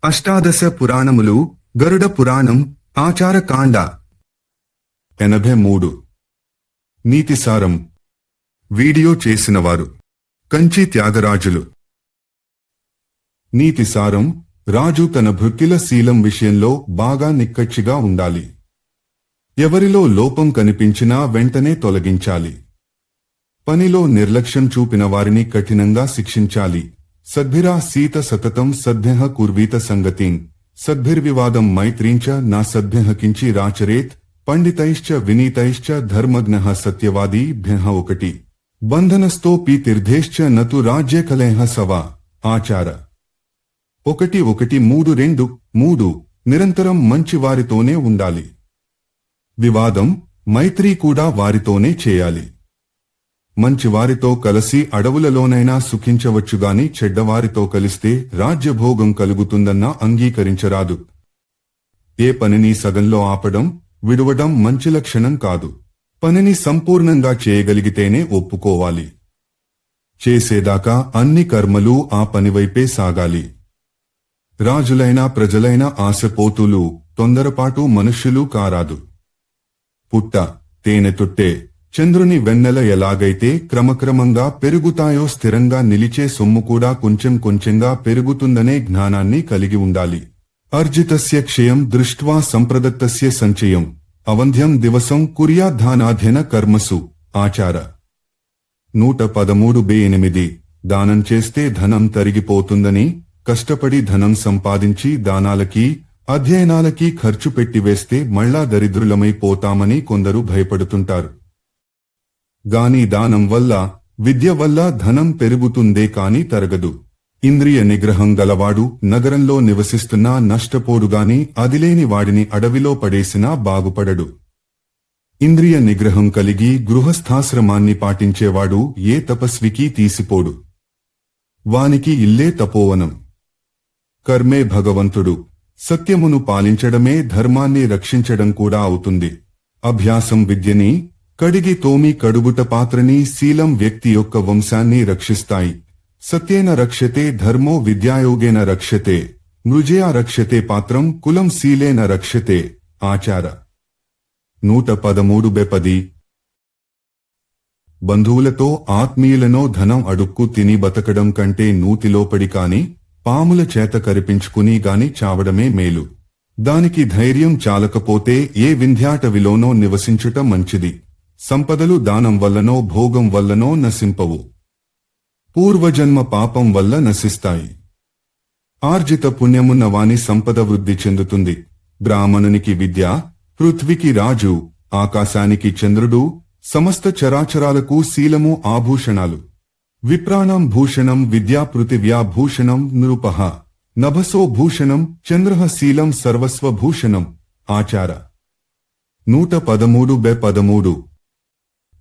అష్టాదశ పురాణములు గరుడ పురాణం ఆచారకాండ 83 నీతిసారం వీడియో చేసినవారు కంచి త్యాగరాజులు నీతిసారం రాజు తన భృత్యుల శీలం విషయంలో బాగా నిక్కచ్చిగా ఉండాలి. ఎవరిలో లోపం కనిపించినా వెంటనే తొలగించాలి. పనిలో నిర్లక్ష్యం చూపిన వారిని కఠినంగా శిక్షించాలి. సద్భిరా సీత సతతం సద్భ్యః కుర్వీత సంగతిం సద్భిర్వివాదం మైత్రీంచ నా సద్భ్యః కించి రాచరేత్ పండితైశ్చ వినీతైశ్చ ధర్మజ్ఞః సత్యవాదీభ్యః 1 బంధనస్థోపి తీర్థేశ్చ నతు రాజ్యకలయః సవా ఆచార 1:1:3 నిరంతరం మంచి వారితోనే ఉండాలి. వివాదం మైత్రీ కూడా వారితోనే చేయాలి. మంచివారితో కలిసి అడవులలోనైనా సుఖించవచ్చుగాని చెడ్డవారితో కలిస్తే రాజ్యభోగం కలుగుతుందన్నా అంగీకరించరాదు. ఏ పనిని సగంలో ఆపడం, విడువడం మంచి లక్షణం కాదు. పనిని సంపూర్ణంగా చేయగలిగితేనే ఒప్పుకోవాలి. చేసేదాకా అన్ని కర్మలు ఆ పనివైపే సాగాలి. రాజులైనా ప్రజలైనా ఆశపోతులు, తొందరపాటు మనుష్యులు కారాదు. పుట్ట, తేనె తుట్టే, చంద్రుని వెన్నెల ఎలాగైతే క్రమక్రమంగా పెరుగుతాయో స్థిరంగా నిలిచే సొమ్ము కూడా కొంచెం కొంచెంగా పెరుగుతుందనే జ్ఞానాన్ని కలిగి ఉండాలి. అర్జితస్య క్షయం దృష్ట్వా సంప్రదత్తస్య సంచయం అవంధ్యం దివసం కుర్యాద్ధానాధ్యన కర్మసు ఆచార 113:8 దానం చేస్తే ధనం తరిగిపోతుందని, కష్టపడి ధనం సంపాదించి దానాలకి అధ్యయనాలకి ఖర్చు పెట్టివేస్తే మళ్ళా దరిద్రులమైపోతామని కొందరు భయపడుతుంటారు. గాని దానం వల్ల, విద్య వల్ల ధనం పెరుగుతుందే కాని తరగదు. ఇంద్రియ నిగ్రహం గలవాడు నగరంలో నివసిస్తున్నా నష్టపోడుగాని అదిలేని వాడిని అడవిలో పడేసినా బాగుపడడు. ఇంద్రియ నిగ్రహం కలిగి గృహస్థాశ్రమాన్ని పాటించేవాడు ఏ తపస్వికి తీసిపోడు. వానికి ఇల్లే తపోవనం. కర్మే భగవంతుడు. సత్యమును పాలించడమే ధర్మాన్ని రక్షించడం కూడా అవుతుంది. అభ్యాసం విద్యని, కడిగి తోమి కడుగుట పాత్రని, శీలం వ్యక్తి యొక్క వంశాన్ని రక్షిస్తాయి. సత్యేన రక్షతే ధర్మో విద్యాయోగేన రక్షతే మృజయా రక్షతే పాత్రం కులం శీలేన రక్షతే ఆచార 113:10 బంధువులతో ఆత్మీయులనో ధనం అడుక్కు తిని బతకడం కంటే నూతిలోపడి కాని పాముల చేత కరిపించుకుని గాని చావడమే మేలు. దానికి ధైర్యం చాలకపోతే ఏ వింధ్యాటవిలోనో నివసించుట మంచిది. సంపదలు దానం వల్లనో భోగం వల్లనో నశింపవు. పూర్వజన్మ పాపం వల్ల నశిస్తాయి. ఆర్జిత పుణ్యమున్న వాని సంపద వృద్ధి చెందుతుంది. బ్రాహ్మణునికి విద్య, పృథ్వీకి రాజు, ఆకాశానికి చంద్రుడు, సమస్త చరాచరాలకు శీలము ఆభూషణాలు. విప్రాణం భూషణం విద్యా పృథివ్యా భూషణం నృపః నభసో భూషణం చంద్రః శీలం సర్వస్వభూషణం ఆచార 113:13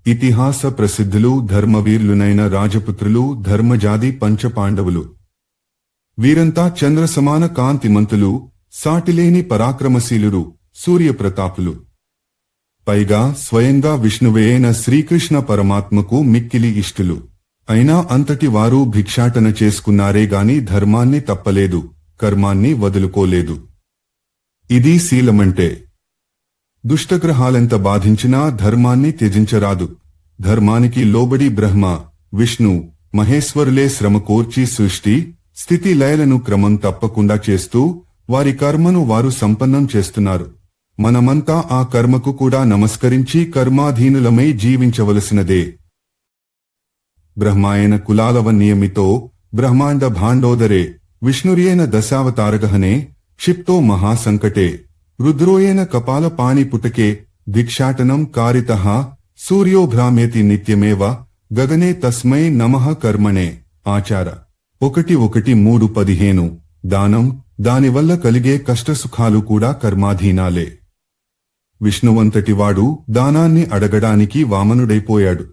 ఇతిహాస ప్రసిద్ధులు ధర్మవీరులునైన రాజపుత్రులు ధర్మజాది పంచపాండవులు. వీరంతా చంద్రసమాన కాంతిమంతులు, సాటిలేని పరాక్రమశీలురు, సూర్యప్రతాపులు. పైగా స్వయంగా విష్ణువే అయిన శ్రీకృష్ణ పరమాత్మకు మిక్కిలి ఇష్టులు. అయినా అంతటి వారు భిక్షాటన చేసుకున్నారే గాని ధర్మాన్ని తప్పలేదు, కర్మాన్ని వదులుకోలేదు. ఇది శీలమంటే. దుష్టగ్రహాలెంత బాధించినా ధర్మాన్ని త్యజించరాదు. ధర్మానికి లోబడి బ్రహ్మ, విష్ణు, మహేశ్వరులే శ్రమ కోర్చి సృష్టి, స్థితి లయలను క్రమం తప్పకుండా చేస్తూ వారి కర్మను వారు సంపన్నం చేస్తున్నారు. మనమంతా ఆ కర్మకు కూడా నమస్కరించి కర్మాధీనులమై జీవించవలసినదే. బ్రహ్మాయన కులాలవన్నియమితో బ్రహ్మాండ భాండోదరే విష్ణుర్యేన దశావతారగహనే క్షిప్తో మహాసంకటే రుద్రోయేన కపాల పాణిపుటకే భిక్షాటనం కారితః సూర్యో భ్రామేతి నిత్యమేవ గగనే తస్మై నమః కర్మణే ఆచార 1:1:3-15 దానం, దానివల్ల కలిగే కష్టసుఖాలు కూడా కర్మాధీనాలే. విష్ణువంతటివాడు దానాన్ని అడగడానికి వామనుడైపోయాడు.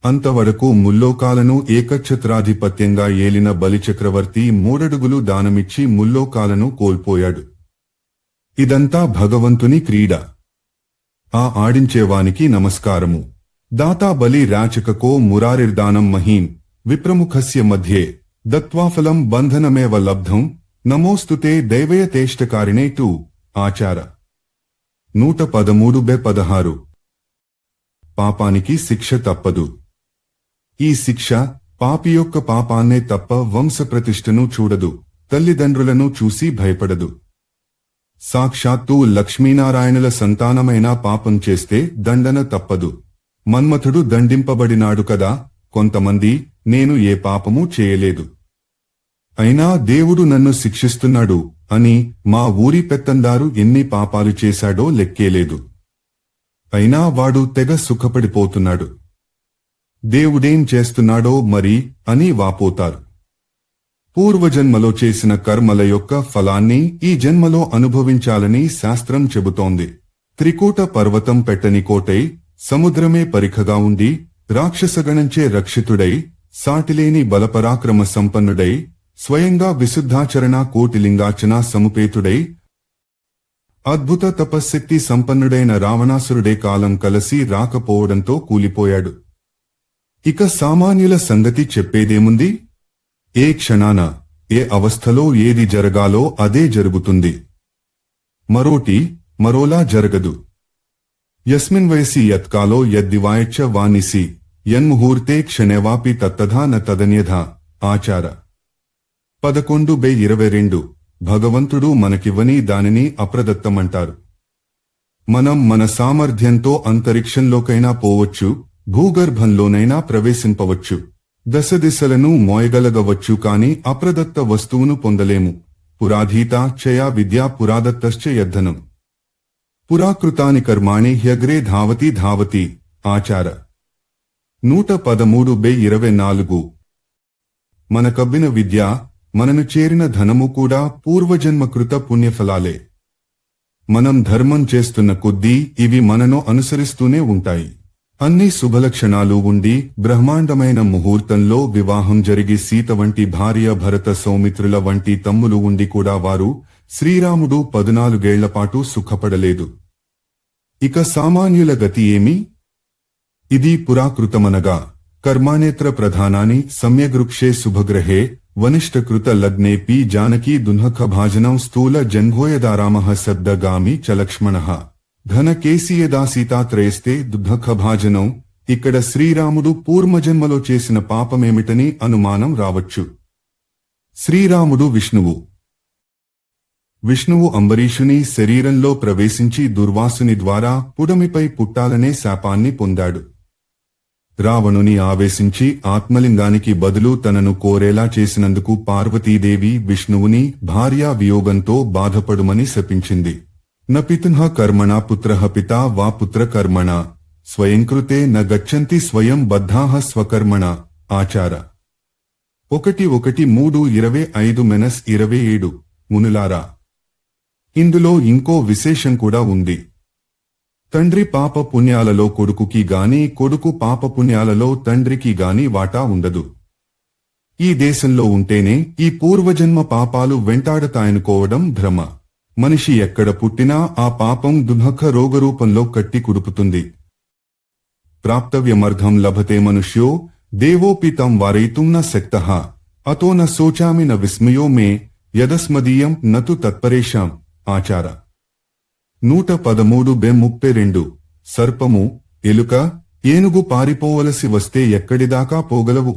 అంతవరకు ముల్లోకాలను ఏకఛత్రాధిపత్యంగా ఏలిన బలిచక్రవర్తి 3 అడుగులు దానమిచ్చి ముల్లోకాలను కోల్పోయాడు. ఇదంతా భగవంతుని క్రీడ. ఆ ఆడించేవానికి నమస్కారము. దాతా బలి రాచకకో మురారిర్దానం మహీం విప్రముఖస్య మధ్యే దత్వాఫలం బంధనమేవ లబ్ధం నమోస్తుతే దైవయతేష్టకారిణే తు ఆచార 113:16 పాపానికి శిక్ష తప్పదు. ఈ శిక్ష పాపి యొక్క పాపాన్నే తప్ప వంశప్రతిష్ఠను చూడదు, తల్లిదండ్రులను చూసి భయపడదు. సాక్షాత్తు లక్ష్మీనారాయణుల సంతానమైన పాపం చేస్తే దండన తప్పదు. మన్మథుడు దండింపబడినాడు కదా. కొంతమంది నేను ఏ పాపమూ చేయలేదు, అయినా దేవుడు నన్ను శిక్షిస్తున్నాడు అని మా ఊరి పెత్తందారు ఎన్ని పాపాలు చేశాడో లెక్కేలేదు, అయినా వాడు తెగ సుఖపడిపోతున్నాడు, దేవుడేం చేస్తున్నాడో మరి అని వాపోతారు. పూర్వజన్మలో చేసిన కర్మల యొక్క ఫలాన్ని ఈ జన్మలో అనుభవించాలని శాస్త్రం చెబుతోంది. త్రికూట పర్వతం పెట్టని కోటై, సముద్రమే పరిఖగా ఉండి, రాక్షసగణంచే రక్షితుడై, సాటిలేని బలపరాక్రమ సంపన్నుడై, స్వయంగా విశుద్ధాచరణ కోటిలింగాచన సముపేతుడై, అద్భుత తపశ్శక్తి సంపన్నుడైన రావణాసురుడే కాలం కలసి రాకపోవడంతో కూలిపోయాడు. ఇక సామాన్యుల సంగతి చెప్పేదేముంది? ఏ క్షణాన ఏ అవస్థలో ఏది జరగాలో అదే జరుగుతుంది, మరోలా జరగదు. యస్మిన్ వయసి యత్కాలో యద్దివాయచ్చ వానిసి యన్ముహూర్తే క్షణేవాపి తత్తథా న తదన్యథా ఆచార 11:22 భగవంతుడు మనకివ్వని దానిని అప్రదత్తమంటారు. మనం మన సామర్థ్యంతో అంతరిక్షంలోకైనా పోవచ్చు, భూగర్భంలోనైనా ప్రవేశింపవచ్చు, దశదిశలను మోయగలగవచ్చు, కాని అప్రదత్త వస్తువును పొందలేము. పురాధీత చయా విద్యా పురాదత్తశ్చ యద్ధనం పురాకృతాని కర్మాణి హ్యగ్రే ధావతి ధావతి ఆచార 113:24 మనకబ్బిన విద్య, మనను చేరిన ధనము కూడా పూర్వజన్మకృత పుణ్యఫలాలే. మనం ధర్మం చేస్తున్న కొద్దీ ఇవి మనను అనుసరిస్తూనే ఉంటాయి. అన్ని శుభలక్షణాలు ఉండి బ్రహ్మాండమైన ముహూర్తంలో వివాహం జరిగి సీత వంటి భార్య, భరత సౌమిత్రుల వంటి తమ్ములు ఉండి కూడా వారు, శ్రీరాముడు 14 ఏళ్లపాటు సుఖపడలేదు. ఇక సామాన్యుల గతి ఏమి? ఇది పురాకృతమనగా కర్మాణేత్ర ప్రధానాని సమ్యగృక్షే శుభగ్రహే వనిష్ఠకృత లగ్నేపి జానకీ దున్హఖభాజనం స్థూల జన్ఘోయదారామః శబ్దగామి చలక్ష్మణః ఘనకేశీయదాసీతాత్రయస్తే దుగ్ధఖభాజనం. ఇక్కడ శ్రీరాముడు పూర్వజన్మలో చేసిన పాపమేమిటని అనుమానం రావచ్చు. శ్రీరాముడు విష్ణువు అంబరీషుని శరీరంలో ప్రవేశించి దుర్వాసుని ద్వారా పుడమిపై పుట్టాలనే శాపాన్ని పొందాడు. రావణుని ఆవేశించి ఆత్మలింగానికి బదులు తనను కోరేలా చేసినందుకు పార్వతీదేవి విష్ణువుని భార్యా వియోగంతో బాధపడుమని శపించింది. న పితుః కర్మణా పుత్రః పితా వా పుత్రకర్మణ స్వయంకృతే న గచ్చంతి స్వయం బద్ధాః స్వకర్మణ ఆచార 1:3-25-27 మునులారా, ఇందులో ఇంకో విశేషం కూడా ఉంది. తండ్రి పాప పుణ్యాలలో కొడుకుకి గాని, కొడుకు పాప పుణ్యాలలో తండ్రికి గాని వాటా ఉండదు. ఈ దేశంలో ఉంటేనే ఈ పూర్వజన్మ పాపాలు వెంటాడతాయనుకోవడం భ్రమ. మనిషి ఎక్కడ పుట్టినా ఆ పాపం దుఃఖ రోగరూపంలో కట్టి కుడుపుతుంది. ప్రాప్తవ్యమర్ఘం లభతే మనుష్యో దేవోపి తం వారయితుం న శక్తః అతో న శోచామి న విస్మయో మే యదస్మదీయం నతు తత్పరేషాం ఆచార 113:32 సర్పము, ఎలుక, ఏనుగు పారిపోవలసి వస్తే ఎక్కడిదాకా పోగలవు?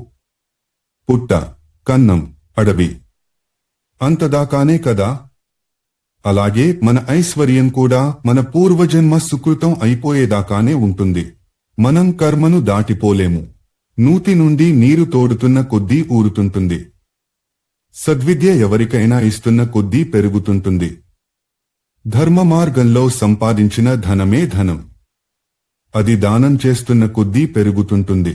పుట్ట, కన్నం, అడవి, అంతదాకానే కదా. అలాగే మన ఐశ్వర్యం కూడా మన పూర్వజన్మ సుకృతం అయిపోయేదాకానే ఉంటుంది. మనం కర్మను దాటిపోలేము. నూతి నుండి నీరు తోడుతున్న కొద్దీ ఊరుతుంటుంది. సద్విద్య ఎవరికైనా ఇస్తున్న కొద్దీ పెరుగుతుంటుంది. ధర్మ మార్గంలో సంపాదించిన ధనమే ధనం. అది దానం చేస్తున్న కొద్దీ పెరుగుతుంటుంది.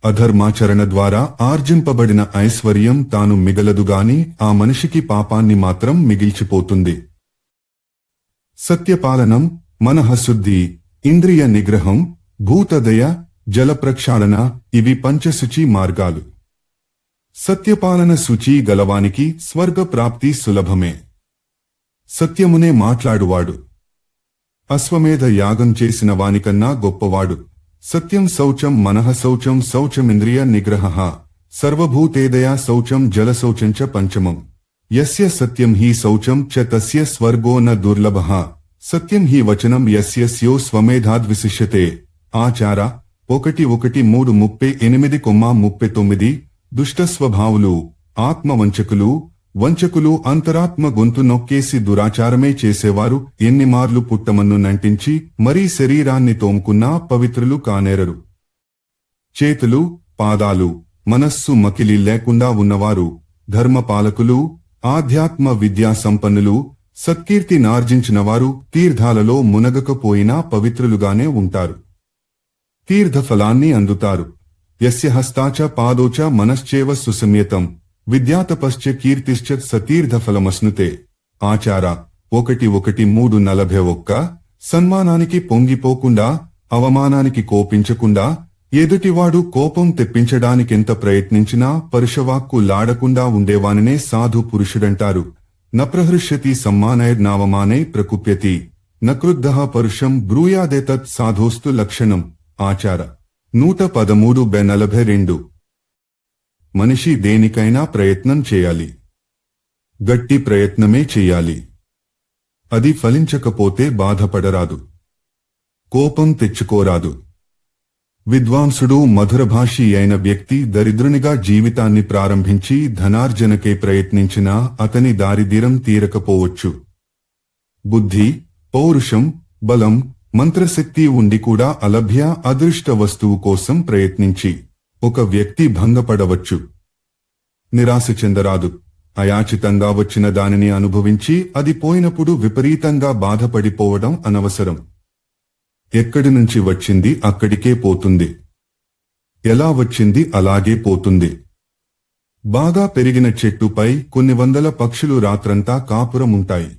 అధర్మాచరణ ద్వారా ఆర్జింపబడిన ఐశ్వర్యం తాను మిగలదుగాని ఆ మనిషికి పాపాన్ని మాత్రం మిగిల్చిపోతుంది. సత్యపాలనం, మనఃశుద్ధి, ఇంద్రియ నిగ్రహం, భూతదయ, జలప్రక్షాళన ఇవి పంచశుచి మార్గాలు. సత్యపాలన శుచి గలవానికి స్వర్గప్రాప్తి సులభమే. సత్యమునే మాట్లాడువాడు అశ్వమేధ యాగం చేసిన వానికన్నా గొప్పవాడు. సత్యం శౌచం మనః శౌచం శౌచమింద్రియ నిగ్రహః సర్వభూతేదయా శౌచం జలశౌచంచ పంచమం యస్య సత్యం హి శౌచం చ తస్య స్వర్గో న దుర్లభః సత్యం హి వచనం యస్య స్యో స్వమేధాద్విశిష్యతే. ఆచార 1:3:38,39 దుష్ట స్వభావులు, ఆత్మవంచకులు, వంచకులు, అంతరాత్మ గొంతు నొక్కేసి దురాచారమే చేసేవారు ఎన్ని మార్లు పుట్టమన్ను నంటించి మరీ శరీరాన్ని తోముకున్నా పవిత్రులు కానేరరు. చేతులు, పాదాలు, మనస్సు మకిలి లేకుండా ఉన్నవారు ధర్మపాలకులు, ఆధ్యాత్మ విద్యా సంపన్నులు, సత్కీర్తి నార్జించినవారు తీర్థాలలో మునగకపోయినా పవిత్రులుగానే ఉంటారు. తీర్థఫలాన్ని అందుతారు. యస్య హస్తాచ పాదోచ మనశ్చేవ సుసంయతం విద్యాతపశ్చ కీర్తిశ్చ సతీర్థఫలమస్నుతే. ఆచార 1:3:41 సన్మానానికి పొంగిపోకుండా, అవమానానికి కోపించకుండా, ఎదుటివాడు కోపం తెప్పించడానికెంత ప్రయత్నించినా పరుషవాక్కు లాడకుండా ఉండేవానినే సాధు పురుషుడంటారు. నప్రహృష్యతి సమ్మానైర్నావమానై ప్రకుప్యతి నక్రుద్ధః పరుషం బ్రూయాదేతత్ సాధోస్తు లక్షణం. ఆచార 113:42 మనిషి దేనికైనా ప్రయత్నం చేయాలి. గట్టి ప్రయత్నమే చెయ్యాలి. అది ఫలించకపోతే బాధపడరాదు, కోపం తెచ్చుకోరాదు. విద్వాంసుడు, మధురభాషి అయిన వ్యక్తి దరిద్రునిగా జీవితాన్ని ప్రారంభించి ధనార్జనకై ప్రయత్నించినా అతని దారిద్ర్యం తీరకపోవచ్చు. బుద్ధి, పౌరుషం, బలం, మంత్రశక్తి ఉండి కూడా అలభ్య అదృష్ట వస్తువు కోసం ప్రయత్నించి ఒక వ్యక్తి భంగపడవచ్చు. నిరాశ చెందరాదు. అయాచితంగా వచ్చిన దానిని అనుభవించి అది పోయినప్పుడు విపరీతంగా బాధపడిపోవడం అనవసరం. ఎక్కడి నుంచి వచ్చింది అక్కడికే పోతుంది. ఎలా వచ్చింది అలాగే పోతుంది. బాగా పెరిగిన చెట్టుపై కొన్ని వందల పక్షులు రాత్రంతా కాపురముంటాయి.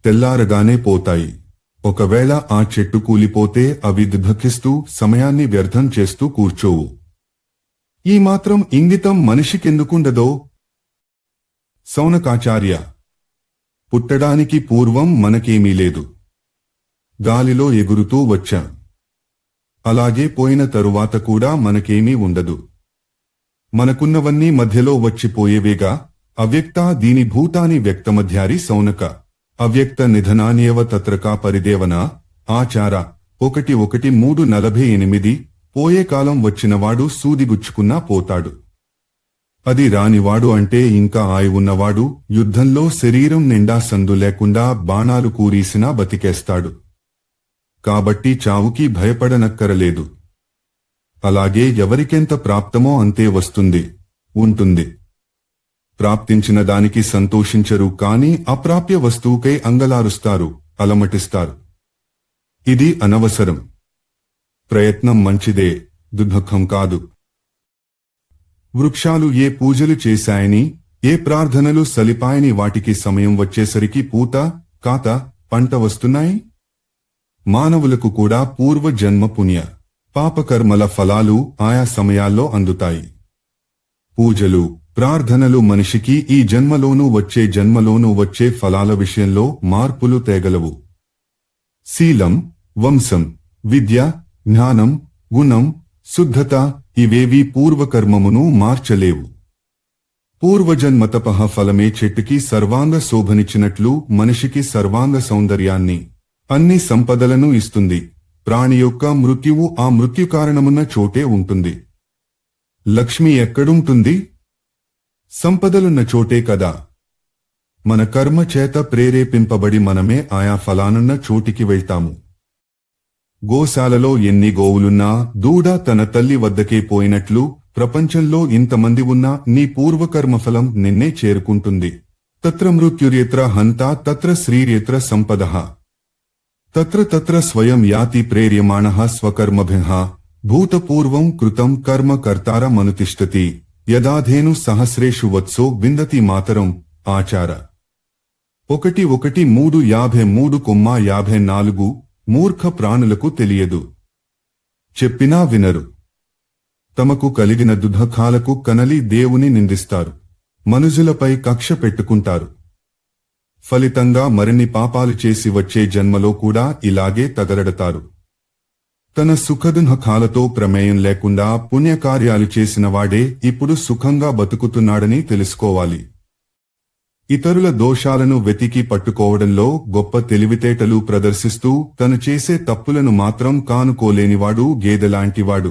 తెల్లారగానే పోతాయి. ఒకవేళ ఆ చెట్టు కూలిపోతే అవి దుఃఖిస్తూ సమయాన్ని వ్యర్థం చేస్తూ కూర్చోవు. ఈ మాత్రం ఇంగితం మనిషికెందుకుండదో? సౌనకాచార్య. పుట్టడానికి పూర్వం మనకేమీ లేదు. గాలిలో ఎగురుతూ వచ్చాం. అలాగే పోయిన తరువాత కూడా మనకేమీ ఉండదు. మనకున్నవన్నీ మధ్యలో వచ్చిపోయేవేగా. అవ్యక్త దీని భూతాని వ్యక్తమధ్యారి సౌనక. అవ్యక్త నిధనాన్యేవ తత్రకా పరిదేవన. ఆచార 1:3:48 పోయే కాలం వచ్చినవాడు సూదిగుచ్చుకున్నా పోతాడు. అది రానివాడు అంటే ఇంకా ఆయువున్నవాడు యుద్ధంలో శరీరం నిండా సందు లేకుండా బాణాలు కూరీసినా బతికేస్తాడు. కాబట్టి చావుకి భయపడనక్కరలేదు. అలాగే ఎవరికెంత ప్రాప్తమో అంతే వస్తుంది, ఉంటుంది. ప్రాప్తించిన దానికి సంతోషించరు, కాని అప్రాప్య వస్తువుకై అంగలారుస్తారు, అలమటిస్తారు. ఇది అనవసరం. ప్రయత్నం మంచిదే, దుర్భఖం కాదు. వృక్షాలు ఏ పూజలు చేశాయని, ఏ ప్రార్థనలు సలిపాయని వాటికి సమయం వచ్చేసరికి పూత, కాత, పంట వస్తున్నాయి. మానవులకు కూడా పూర్వ జన్మ పుణ్య పాపకర్మల ఫలాలు ఆయా సమయాల్లో అందుతాయి. పూజలు, ప్రార్థనలు మనిషికి ఈ జన్మలోనూ వచ్చే జన్మలోనూ వచ్చే ఫలాల విషయంలో మార్పులు తేగలవు. శీలం, వంశం, విద్య, జ్ఞానం, గుణం, శుద్ధత ఇవేవీ పూర్వకర్మమును మార్చలేవు. పూర్వజన్మతపః ఫలమే చెట్టుకి సర్వాంగ శోభనిచ్చినట్లు మనిషికి సర్వాంగ సౌందర్యాన్ని, అన్ని సంపదలను ఇస్తుంది. ప్రాణి యొక్క మృత్యువు ఆ మృత్యు కారణమున్న చోటే ఉంటుంది. లక్ష్మి ఎక్కడుంటుంది? సంపదలున్న చోటే కదా. మన కర్మ చేత ప్రేరేపింపబడి మనమే ఆయా ఫలానున్న చోటికి వెళ్తాము. గోశాలలో ఎన్ని గోవులున్నా దూడ తన తల్లి వద్దకే పోయినట్లు ప్రపంచంలో ఇంతమంది ఉన్నా నీ పూర్వకర్మఫలం నిన్నే చేరుకుంటుంది. తత్ర మృత్యుర్యత్ర హంతా తత్ర శ్రీర్యత్ర సంపదః తత్ర తత్ర స్వయం యాతి ప్రేర్యమాణః స్వకర్మభిః భూతపూర్వం కృతం కర్మ కర్తారమనుతిష్ఠతి యదాధేను సహస్రేషు వత్సో విందతి మాతరం. ఆచార 1:3:53 మూర్ఖ ప్రాణులకు తెలియదు, చెప్పినా వినరు. తమకు కలిగిన దుఃఖాలకు కనలి దేవుని నిందిస్తారు. మనుజులపై కక్ష పెట్టుకుంటారు. ఫలితంగా మరిన్ని పాపాలు చేసి వచ్చే జన్మలో కూడా ఇలాగే తగలడతారు. తన సుఖదుఃఖాలతో ప్రమేయం లేకుండా పుణ్యకార్యాలు చేసినవాడే ఇప్పుడు సుఖంగా బతుకుతున్నాడని తెలుసుకోవాలి. ఇతరుల దోషాలను వెతికి పట్టుకోవడంలో గొప్ప తెలివితేటలు ప్రదర్శిస్తూ తను చేసే తప్పులను మాత్రం కానుకోలేనివాడు గేదెలాంటివాడు.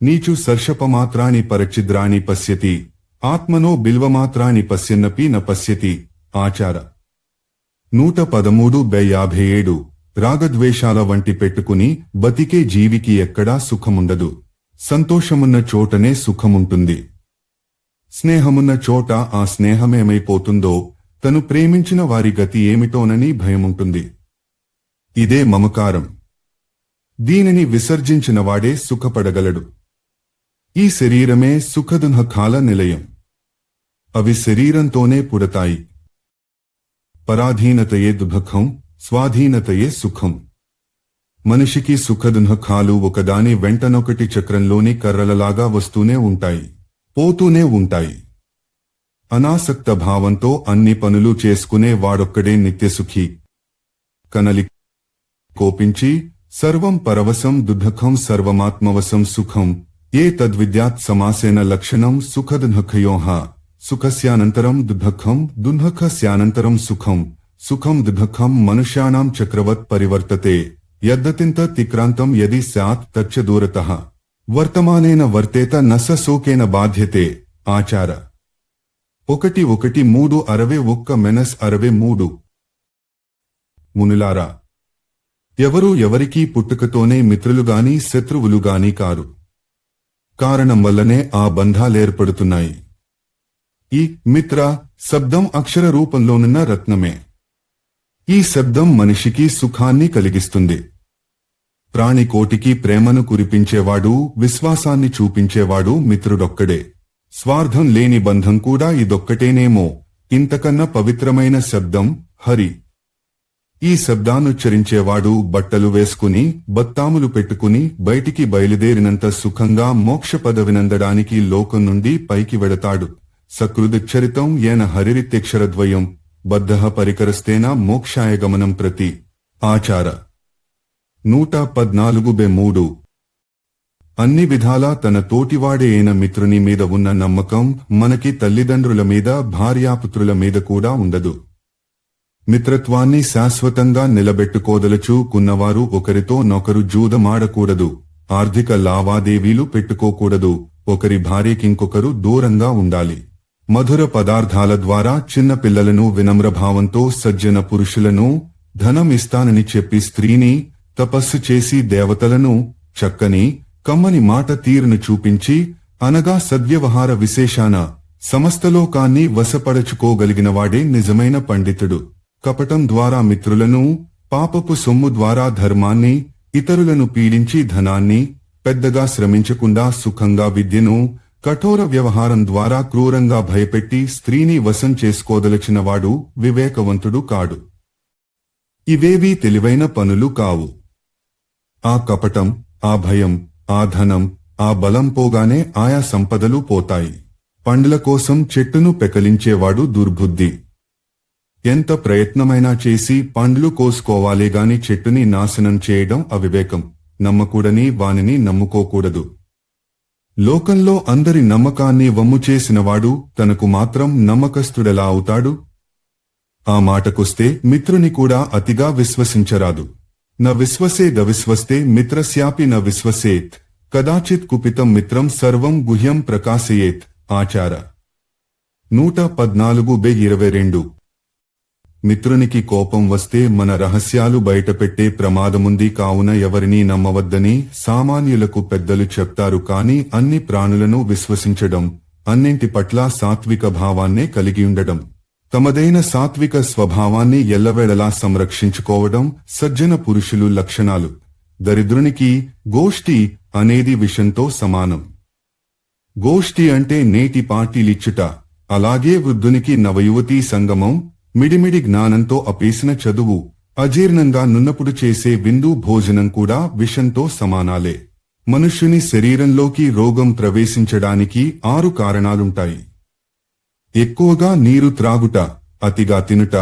నీచు సర్షపమాత్రాని పరచిద్రాని పశ్యతి ఆత్మనో బిల్వమాత్రాని పశ్యన్నపి న పశ్యతి. ఆచార 113:57. రాగద్వేషాల వంటి పెట్టుకుని బతికే జీవికి ఎక్కడా సుఖముండదు. సంతోషమున్న చోటనే సుఖముంటుంది. స్నేహమున్న చోట ఆ స్నేహమేమైపోతుందో, తను ప్రేమించిన వారి గతి ఏమిటోనని భయముంటుంది. ఇదే మమకారం. దీనిని విసర్జించినవాడే సుఖపడగలడు. ఈ శరీరమే సుఖదుఃఖాల నిలయం. అవి శరీరంతోనే పుడతాయి. పరాధీనతయే దుఃఖం, స్వాధీనతయే సుఖం. మనిషికి సుఖదుఃఖాలు ఒకదాని వెంటనొకటి చక్రంలోని కర్రలలాగా వస్తూనే ఉంటాయి, పోతూనే ఉంటాయి. అనాసక్త భావంతో అన్ని పనులు చేసుకునే వాడొక్కడే నిత్యసుఖి. కనలి కోపించి సర్వం పరవశం దుఃఖం సర్వమాత్మవశం సుఖం ఏ తద్విద్యాత్ సమాసేన లక్షణం సుఖదుఃఖయోః. సుఖస్యానంతరం దుఃఖం, దుఃఖస్యానంతరం సుఖం, సుఖం దుఃఖం మనుష్యాణం చక్రవత్ పరివర్తతే. యద్దతింత తిక్రాంతం యది స్యాత్ తచ్చ దూరతః. వర్తమానేన వర్తేత నస శోకేన బాధ్యతే. ఆచార 1:3-61-63. మునులారా, ఎవరూ ఎవరికీ పుట్టుకతోనే మిత్రులుగాని శత్రువులుగాని కారు. కారణం వల్లనే ఆ బంధాలేర్పడుతున్నాయి. ఈ మిత్ర శబ్దం అక్షర రూపంలోనున్న రత్నమే. ఈ శబ్దం మనిషికి సుఖాన్ని కలిగిస్తుంది. ప్రాణికోటికి ప్రేమను కురిపించేవాడు, విశ్వాసాన్ని చూపించేవాడు మిత్రుడొక్కడే. స్వార్థం లేని బంధం కూడా ఇదొక్కటేనేమో. ఇంతకన్నా పవిత్రమైన శబ్దం హరి. ఈ శబ్దాన్నుచ్చరించేవాడు బట్టలు వేసుకుని, బత్తాములు పెట్టుకుని బయటికి బయలుదేరినంత సుఖంగా మోక్ష పదవినందడానికి లోకం నుండి పైకి వెడతాడు. సకృదిచ్చరితం ఏన హరిరిత్యక్షరద్వయం బద్ధః పరికరస్తేన మోక్షాయ గమనం ప్రతి. ఆచార 114:3. అన్ని విధాలా తన తోటివాడే అయిన మిత్రుని మీద ఉన్న నమ్మకం మనకి తల్లిదండ్రుల మీద, భార్యాపుత్రుల మీద కూడా ఉండదు. మిత్రత్వాన్ని శాశ్వతంగా నిలబెట్టుకోదలుచుకున్నవారు ఒకరితో నొకరు జూదమాడకూడదు, ఆర్థిక లావాదేవీలు పెట్టుకోకూడదు, ఒకరి భార్యకింకొకరు దూరంగా ఉండాలి. మధుర పదార్థాల ద్వారా చిన్న పిల్లలను వినమ్రభావంతో సజ్జన పురుషులను, ధనం ఇస్తానని చెప్పి స్త్రీని, తపస్సు చేసి దేవతలను, చక్కని కమ్మని మాట తీరును చూపించి, అనగా సద్వ్యవహార విశేషాన సమస్తలోకాన్ని వశపరచుకోగలిగినవాడే నిజమైన పండితుడు. కపటం ద్వారా మిత్రులను, పాపపు సొమ్ము ద్వారా ధర్మాన్ని, ఇతరులను పీడించి ధనాన్ని, పెద్దగా శ్రమించకుండా సుఖంగా విద్యను, కఠోర వ్యవహారం ద్వారా క్రూరంగా భయపెట్టి స్త్రీని వశం చేసుకోదలచినవాడు వివేకవంతుడు కాడు. ఇవేవీ తెలివైన పనులు కావు. ఆ కపటం, ఆ భయం, ఆ ధనం, ఆ బలం పోగానే ఆయా సంపదలు పోతాయి. పండ్ల కోసం చెట్టును పెకలించేవాడు దుర్బుద్ధి. ఎంత ప్రయత్నమైనా చేసి పండ్లు కోసుకోవాలేగాని చెట్టుని నాశనం చేయడం అవివేకం. నమ్మకూడని వానిని నమ్ముకోకూడదు. లోకంలో అందరి నమ్మకాన్ని వమ్ము చేసినవాడు తనకు మాత్రం నమ్మకస్తుడెలా అవుతాడు? ఆ మాటకొస్తే మిత్రుని కూడా అతిగా విశ్వసించరాదు. న విశ్వసేదవిశ్వస్తే మిత్రస్యాపి న విశ్వసేత్. కదాచిత్ కుపితం మిత్రం సర్వం గుహ్యం ప్రకాశయేత్. ఆచార 114:22. మిత్రునికి కోపం వస్తే మన రహస్యాలు బయటపెట్టే ప్రమాదముంది, కావున ఎవరినీ నమ్మవద్దని సామాన్యులకు పెద్దలు చెప్తారు. కాని అన్ని ప్రాణులను విశ్వసించడం, అన్నింటి పట్ల సాత్విక భావాన్నే కలిగియుండడం, తమదైన సాత్విక స్వభావాన్ని ఎల్లవేళలా సంరక్షించుకోవడం సజ్జన పురుషులు లక్షణాలు. దరిద్రునికి గోష్ఠి అనేది విషంతో సమానం. గోష్ఠి అంటే నేటి పార్టీలిచ్చుట. అలాగే వృద్ధునికి నవయువతీ సంగమం, మిడిమిడి జ్ఞానంతో అపేసిన చదువు, అజీర్ణంగా నున్నప్పుడు చేసే విందు భోజనం కూడా విషంతో సమానాలే. మనుష్యుని శరీరంలోకి రోగం ప్రవేశించడానికి 6 కారణాలుంటాయి. ఎక్కువగా నీరు త్రాగుట, అతిగా తినుట,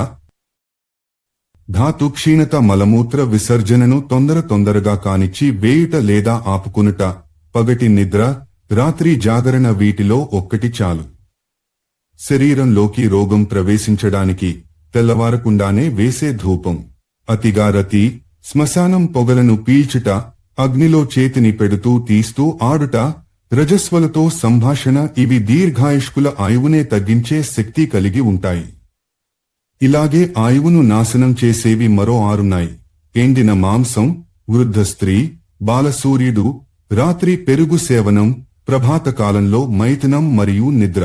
ధాతు క్షీణత, మలమూత్ర విసర్జనను తొందరగా కానిచ్చి వేయుట లేదా ఆపుకునుట, పగటి నిద్ర, రాత్రి జాగరణ వీటిలో ఒక్కటి చాలు. శరీరంలోకి రోగం ప్రవేశించడానికి తెల్లవారకుండానే వేసే ధూపం, అతిగా రతి, శ్మశానం పొగలను పీల్చుట, అగ్నిలో చేతిని పెడుతూ తీస్తూ ఆడుట, రజస్వలతో సంభాషణ ఇవి దీర్ఘాయుష్కుల ఆయువునే తగ్గించే శక్తి కలిగి ఉంటాయి. ఇలాగే ఆయువును నాశనం చేసేవి మరో 6 ఎండిన మాంసం, వృద్ధ స్త్రీ, బాలసూర్యుడు, రాత్రి పెరుగు సేవనం, ప్రభాతకాలంలో మైథునం మరియు నిద్ర.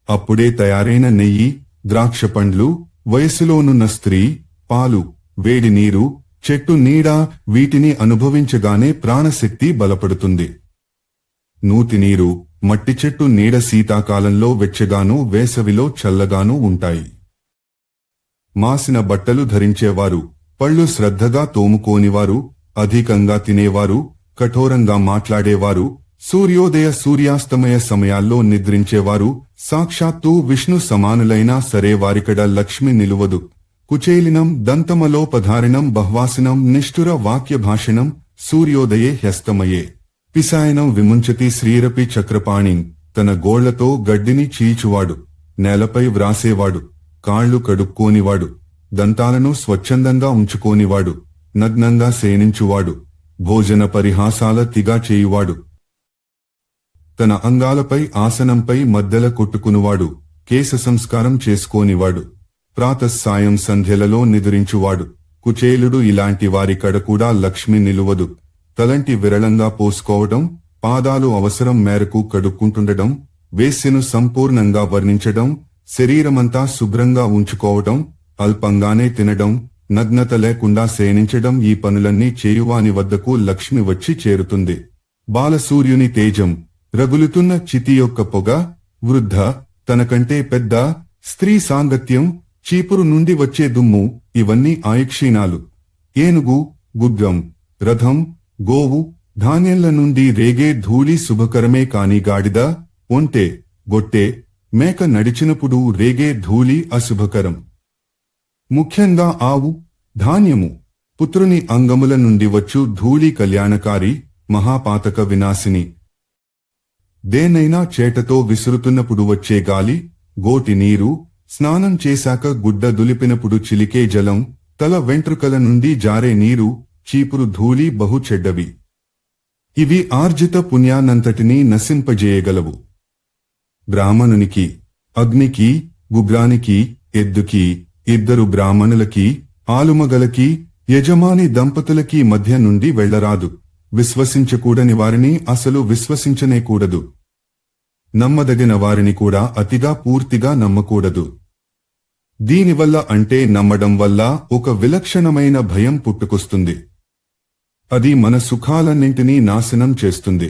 అప్పుడే తయారైన నెయ్యి, ద్రాక్ష పండ్లు, వయసులోనున్న స్త్రీ, పాలు, వేడి నీరు, చెట్టు నీడ వీటిని అనుభవించగానే ప్రాణశక్తి బలపడుతుంది. నూతి నీరు, మట్టి చెట్టు నీడ శీతాకాలంలో వెచ్చగానూ వేసవిలో చల్లగానూ ఉంటాయి. మాసిన బట్టలు ధరించేవారు, పళ్ళు శ్రద్ధగా తోముకోనివారు, అధికంగా తినేవారు, కఠోరంగా మాట్లాడేవారు, సూర్యోదయ సూర్యాస్తమయ సమయాల్లో నిద్రించేవారు, సాక్షాత్తు విష్ణు సమానులైనా సరే వారికడ లక్ష్మి నిలువదు. కుచేలినం దంతమలోపధారిణం బహ్వాసినం నిష్ఠుర వాక్యభాషణం సూర్యోదయే హ్యస్తమయే పిసాయనం విముంచతి శ్రీరపి చక్రపాణిం. తన గోళ్లతో గడ్డిని చీల్చువాడు, నేలపై వ్రాసేవాడు, కాళ్లు కడుక్కోనివాడు, దంతాలను స్వచ్ఛందంగా ఉంచుకోనివాడు, నగ్నంగా సేనించువాడు, భోజన పరిహాసాల తిగా చేయువాడు, తన అంగాలపై ఆసనంపై మద్దెల కొట్టుకునివాడు, కేశ సంస్కారం చేసుకోనివాడు, ప్రాతస్సాయం సంధ్యలలో నిదురించువాడు, కుచేలుడు ఇలాంటి వారి కడ కూడా లక్ష్మి నిలువదు. తలంటి విరళంగా పోసుకోవడం, పాదాలు అవసరం మేరకు కడుక్కుంటుండడం, వేస్యను సంపూర్ణంగా వర్ణించడం, శరీరమంతా శుభ్రంగా ఉంచుకోవడం, అల్పంగానే తినడం, నగ్నత లేకుండా శయనించడం ఈ పనులన్నీ చేయువాని వద్దకు లక్ష్మి వచ్చి చేరుతుంది. బాలసూర్యుని తేజం, రగులుతున్న చితి యొక్క పొగ, వృద్ధ, తనకంటే పెద్ద, స్త్రీ సాంగత్యం, చీపురు నుండి వచ్చే దుమ్ము ఇవన్నీ ఆయుక్షీణాలు. ఏనుగు, గుడ్గం, రథం, గోవు, ధాన్యంల నుండి రేగే ధూళి శుభకరమే కాని గాడిద, ఒంటె, గొట్టె, మేక నడిచినప్పుడు రేగే ధూళి అశుభకరం. ముఖ్యంగా ఆవు, ధాన్యము, పుత్రుని అంగముల నుండి వచ్చు ధూళి కళ్యాణకారి, మహాపాతక వినాశిని. దేనైనా చేటతో విసురుతున్నప్పుడు వచ్చే గాలి, గోటి నీరు, స్నానం చేశాక గుడ్డ దులిపినప్పుడు చిలికే జలం, తల వెంట్రుకల నుండి జారే నీరు, చీపురు ధూళి బహు చెడ్డవి. ఇవి ఆర్జిత పుణ్యానంతటినీ నశింపజేయగలవు. బ్రాహ్మణునికి, అగ్నికి, గుగ్రానికి, ఎద్దుకి, 2 బ్రాహ్మణులకి, ఆలుమగలకి, యజమాని దంపతులకి మధ్య నుండి వెళ్లరాదు. విశ్వసించకూడని వారిని అసలు విశ్వసించనేకూడదు. నమ్మదగిన వారిని కూడా అతిగా పూర్తిగా నమ్మకూడదు. దీనివల్ల అంటే నమ్మడం వల్ల ఒక విలక్షణమైన భయం పుట్టుకొస్తుంది. అది మన సుఖాలన్నింటినీ నాశనం చేస్తుంది.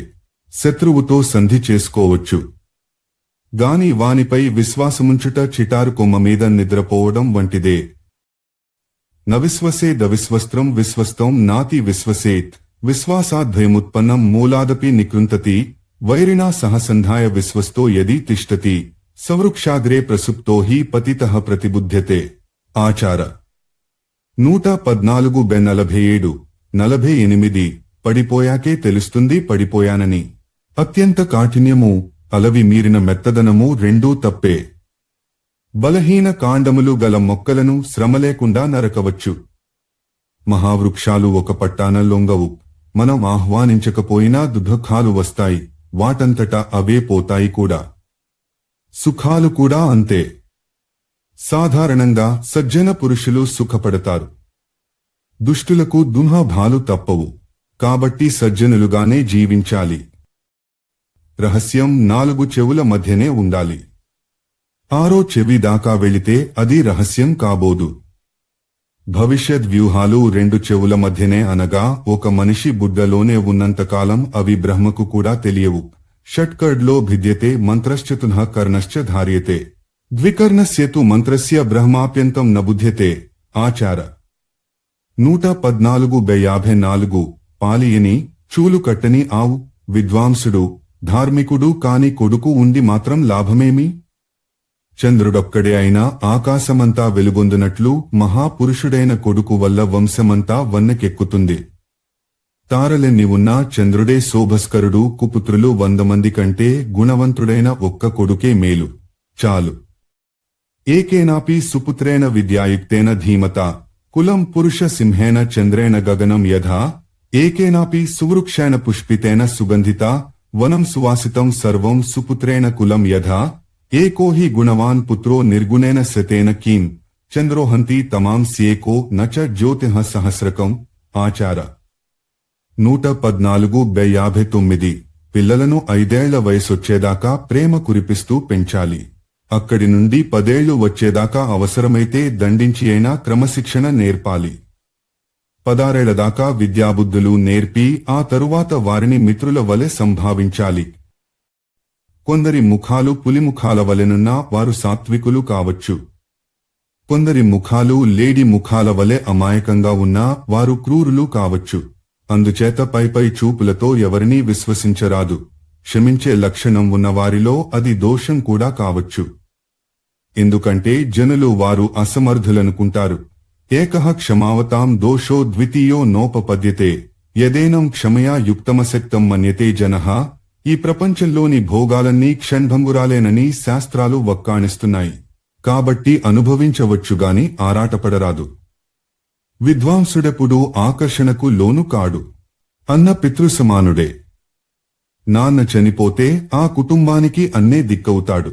శత్రువుతో సంధి చేసుకోవచ్చు, గాని వానిపై విశ్వాసముంచుట చిటారు కొమ్మ మీద నిద్రపోవడం వంటిదే. నవిశ్వసేదవిశ్వస్త్రం విశ్వస్తం నాతి విశ్వసేత్. విశ్వాసాద్భయముత్పన్నం మూలాదపి నికృంతతి. వైరిణా సహసంధాయ విశ్వస్తో యది తిష్టతి. సవృక్షాగ్రే ప్రసుప్తో హి పతితః ప్రతిబుధ్యతే. ఆచార 114-47 48 పడిపోయాకే తెలుస్తుంది పడిపోయానని. అత్యంత కాఠిన్యము, అలవి మీరిన మెత్తదనము రెండూ తప్పే. బలహీన కాండములు గల మొక్కలను శ్రమలేకుండా నరకవచ్చు. మహావృక్షాలు ఒక పట్టాన లొంగవు. మనం ఆహ్వానించకపోయినా దుఃఖాలు వస్తాయి, వాటంతటా అవే పోతాయి కూడా. సుఖాలు కూడా అంతే. సాధారణంగా సజ్జన పురుషులు సుఖపడతారు. దుష్టులకు దుఃఖాలు తప్పవు. కాబట్టి సజ్జనులుగానే జీవించాలి. రహస్యం 4 చెవుల మధ్యనే ఉండాలి. 6వ చెవి దాకా వెళితే అది రహస్యం కాబోదు. భవిష్యత్ వ్యూహాలు 2 చెవుల మధ్యనే అనగా ఒక మనిషి బుడ్డలోనే ఉన్నంతకాలం అవి బ్రహ్మకు కూడా తెలియవు. షట్కర్డ్లో భిద్యతే మంత్రశ్చతుః కర్ణశ్చ ధార్యతే. ద్వికర్ణస్యతు మంత్రస్య బ్రహ్మాప్యంతం నబుధ్యతే. ఆచార 114-54 పాలియని, చూలు కట్టని ఆవు, విద్వాంసుడు, ధార్మికుడు కాని కొడుకు ఉండి మాత్రం లాభమేమి? చంద్రుడొక్కడే అయినా ఆకాశమంతా వెలుగొందునట్లు మహాపురుషుడైన కొడుకు వల్ల వంశమంతా వన్నెకెక్కుతుంది. తారలెన్ని ఉన్నా చంద్రుడే శోభస్కరుడు. కుపుత్రులు 100 మంది కంటే గుణవంతుడైన ఒక్క కొడుకే మేలు. చాలు. ఏకేనాపి సుపుత్రేణ విద్యాయుక్తేన ధీమతా కులం పురుష సింహేన చంద్రేణ గగనం యథా ఏకేనాపి సువృక్షేణ పుష్పితేన సుగంధితా వనం సువాసితం సర్వం సుపుత్రేణ కులం యథా ఏకో హి గుణవాన్ పుత్రో నిర్గుణేన శతేన కీం చంద్రోహంతి తమాం స్యేకో నచ జ్యోతిః సహస్రకం. ఆచార 114:59 పిల్లలను 5 ఏళ్ల వయసొచ్చేదాకా ప్రేమ కురిపిస్తూ పెంచాలి. అక్కడి నుండి 10 ఏళ్లు వచ్చేదాకా అవసరమైతే దండించి అయినా క్రమశిక్షణ నేర్పాలి. 16 ఏళ్ల దాకా విద్యాబుద్ధులు నేర్పి ఆ తరువాత వారిని మిత్రుల వలె సంభావించాలి. కొందరి ముఖాలు పులిముఖాల వలెనున్నా వారు సాత్వికులు కావచ్చు. కొందరి ముఖాలు లేడి ముఖాల వలె అమాయకంగా ఉన్నా వారు క్రూరులు కావచ్చు. అందుచేత పైపై చూపులతో ఎవరినీ విశ్వసించరాదు. క్షమించే లక్షణం ఉన్నవారిలో అది దోషం కూడా కావచ్చు. ఎందుకంటే జనులు వారు అసమర్థులనుకుంటారు. ఏకః క్షమావతాం దోషో ద్వితీయో నోపపద్యతే యదేనం క్షమయా యుక్తమశక్తం మన్యతే జనః. ఈ ప్రపంచంలోని భోగాలన్నీ క్షణభంగురాలేనని శాస్త్రాలు వక్కాణిస్తున్నాయి. కాబట్టి అనుభవించవచ్చుగాని ఆరాటపడరాదు. విద్వాంసుడెప్పుడూ ఆకర్షణకు లోను కాడు. అన్న పితృసమానుడే. నాన్న చనిపోతే ఆ కుటుంబానికి అన్నే దిక్కవుతాడు.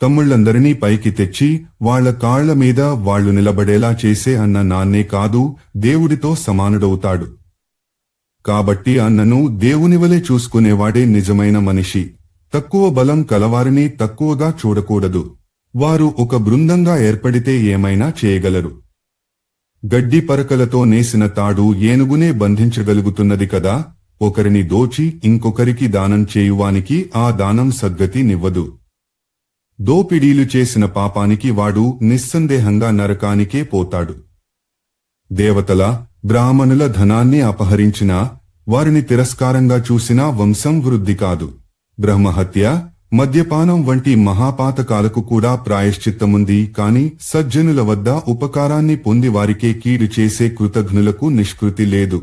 తమ్ముళ్లందరినీ పైకి తెచ్చి వాళ్ల కాళ్ల మీద వాళ్లు నిలబడేలా చేసే అన్న నాన్నే కాదు, దేవుడితో సమానుడవుతాడు. కాబట్టి అన్నను దేవునివలే చూసుకునేవాడే నిజమైన మనిషి. తక్కువ బలం కలవారిని తక్కువగా చూడకూడదు. వారు ఒక బృందంగా ఏర్పడితే ఏమైనా చేయగలరు. గడ్డి పరకలతో నేసిన తాడు ఏనుగునే బంధించగలుగుతున్నది కదా. ఒకరిని దోచి ఇంకొకరికి దానం చేయువానికి ఆ దానం సద్గతి నివ్వదు. దోపిడీలు చేసిన పాపానికి వాడు నిస్సందేహంగా నరకానికే పోతాడు. దేవతల, బ్రాహ్మణుల ధనాన్ని అపహరించినా, వారిని తిరస్కారంగా చూసినా వంశం వృద్ధి కాదు. బ్రహ్మహత్య, మద్యపానం వంటి మహాపాతకాలకు కూడా ప్రాయశ్చిత్తముంది. కాని సజ్జనుల వద్ద ఉపకారాన్ని పొంది వారికే కీడు చేసే కృతఘ్నులకు నిష్కృతి లేదు.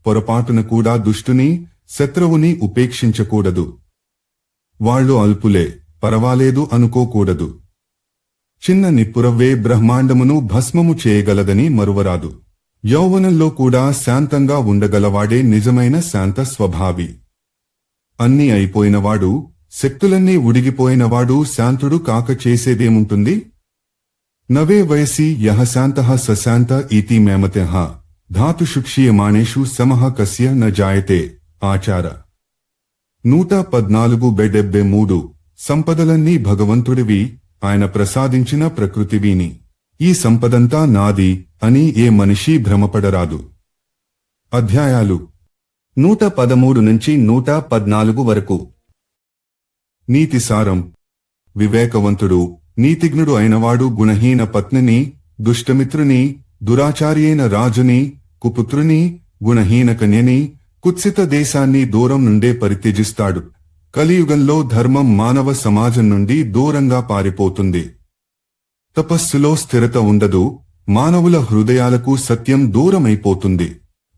పొరపాటున కూడా దుష్టుని, శత్రువుని ఉపేక్షించకూడదు. వాళ్లు అల్పులే, పరవాలేదు అనుకోకూడదు. చిన్న నిప్పురవ్వే బ్రహ్మాండమును భస్మము చేయగలదని మరువరాదు. యౌవనంలో కూడా శాంతంగా ఉండగలవాడే నిజమైన శాంత స్వభావి. అన్నీ అయిపోయినవాడు, శక్తులన్నీ ఉడిగిపోయినవాడు శాంతుడు కాక చేసేదేముంటుంది? నవే వయసి యహ శాంతః సశాంత ఇతి మేమతః ధాతుషుక్షీయమాణేషు సమః కస్య న జాయతే. ఆచార 114:73 సంపదలన్నీ భగవంతుడివి, ఆయన ప్రసాదించిన ప్రకృతివిని. ఈ సంపదంతా నాది అని ఏ మనిషి భ్రమపడరాదు. అధ్యాయాలు 113 నుంచి 114 వరకు. నీతిసారం. వివేకవంతుడు, నీతిజ్ఞుడు అయినవాడు గుణహీన పత్నిని, దుష్టమిత్రుని, దురాచారి అయిన రాజుని, కుపుత్రుని, గుణహీన కన్యని, కుత్సిత దేశాన్ని దూరం నుండే పరిత్యజిస్తాడు. కలియుగంలో ధర్మం మానవ సమాజం నుండి దూరంగా పారిపోతుంది. తపస్సులో స్థిరత ఉండదు. మానవుల హృదయాలకు సత్యం దూరమైపోతుంది.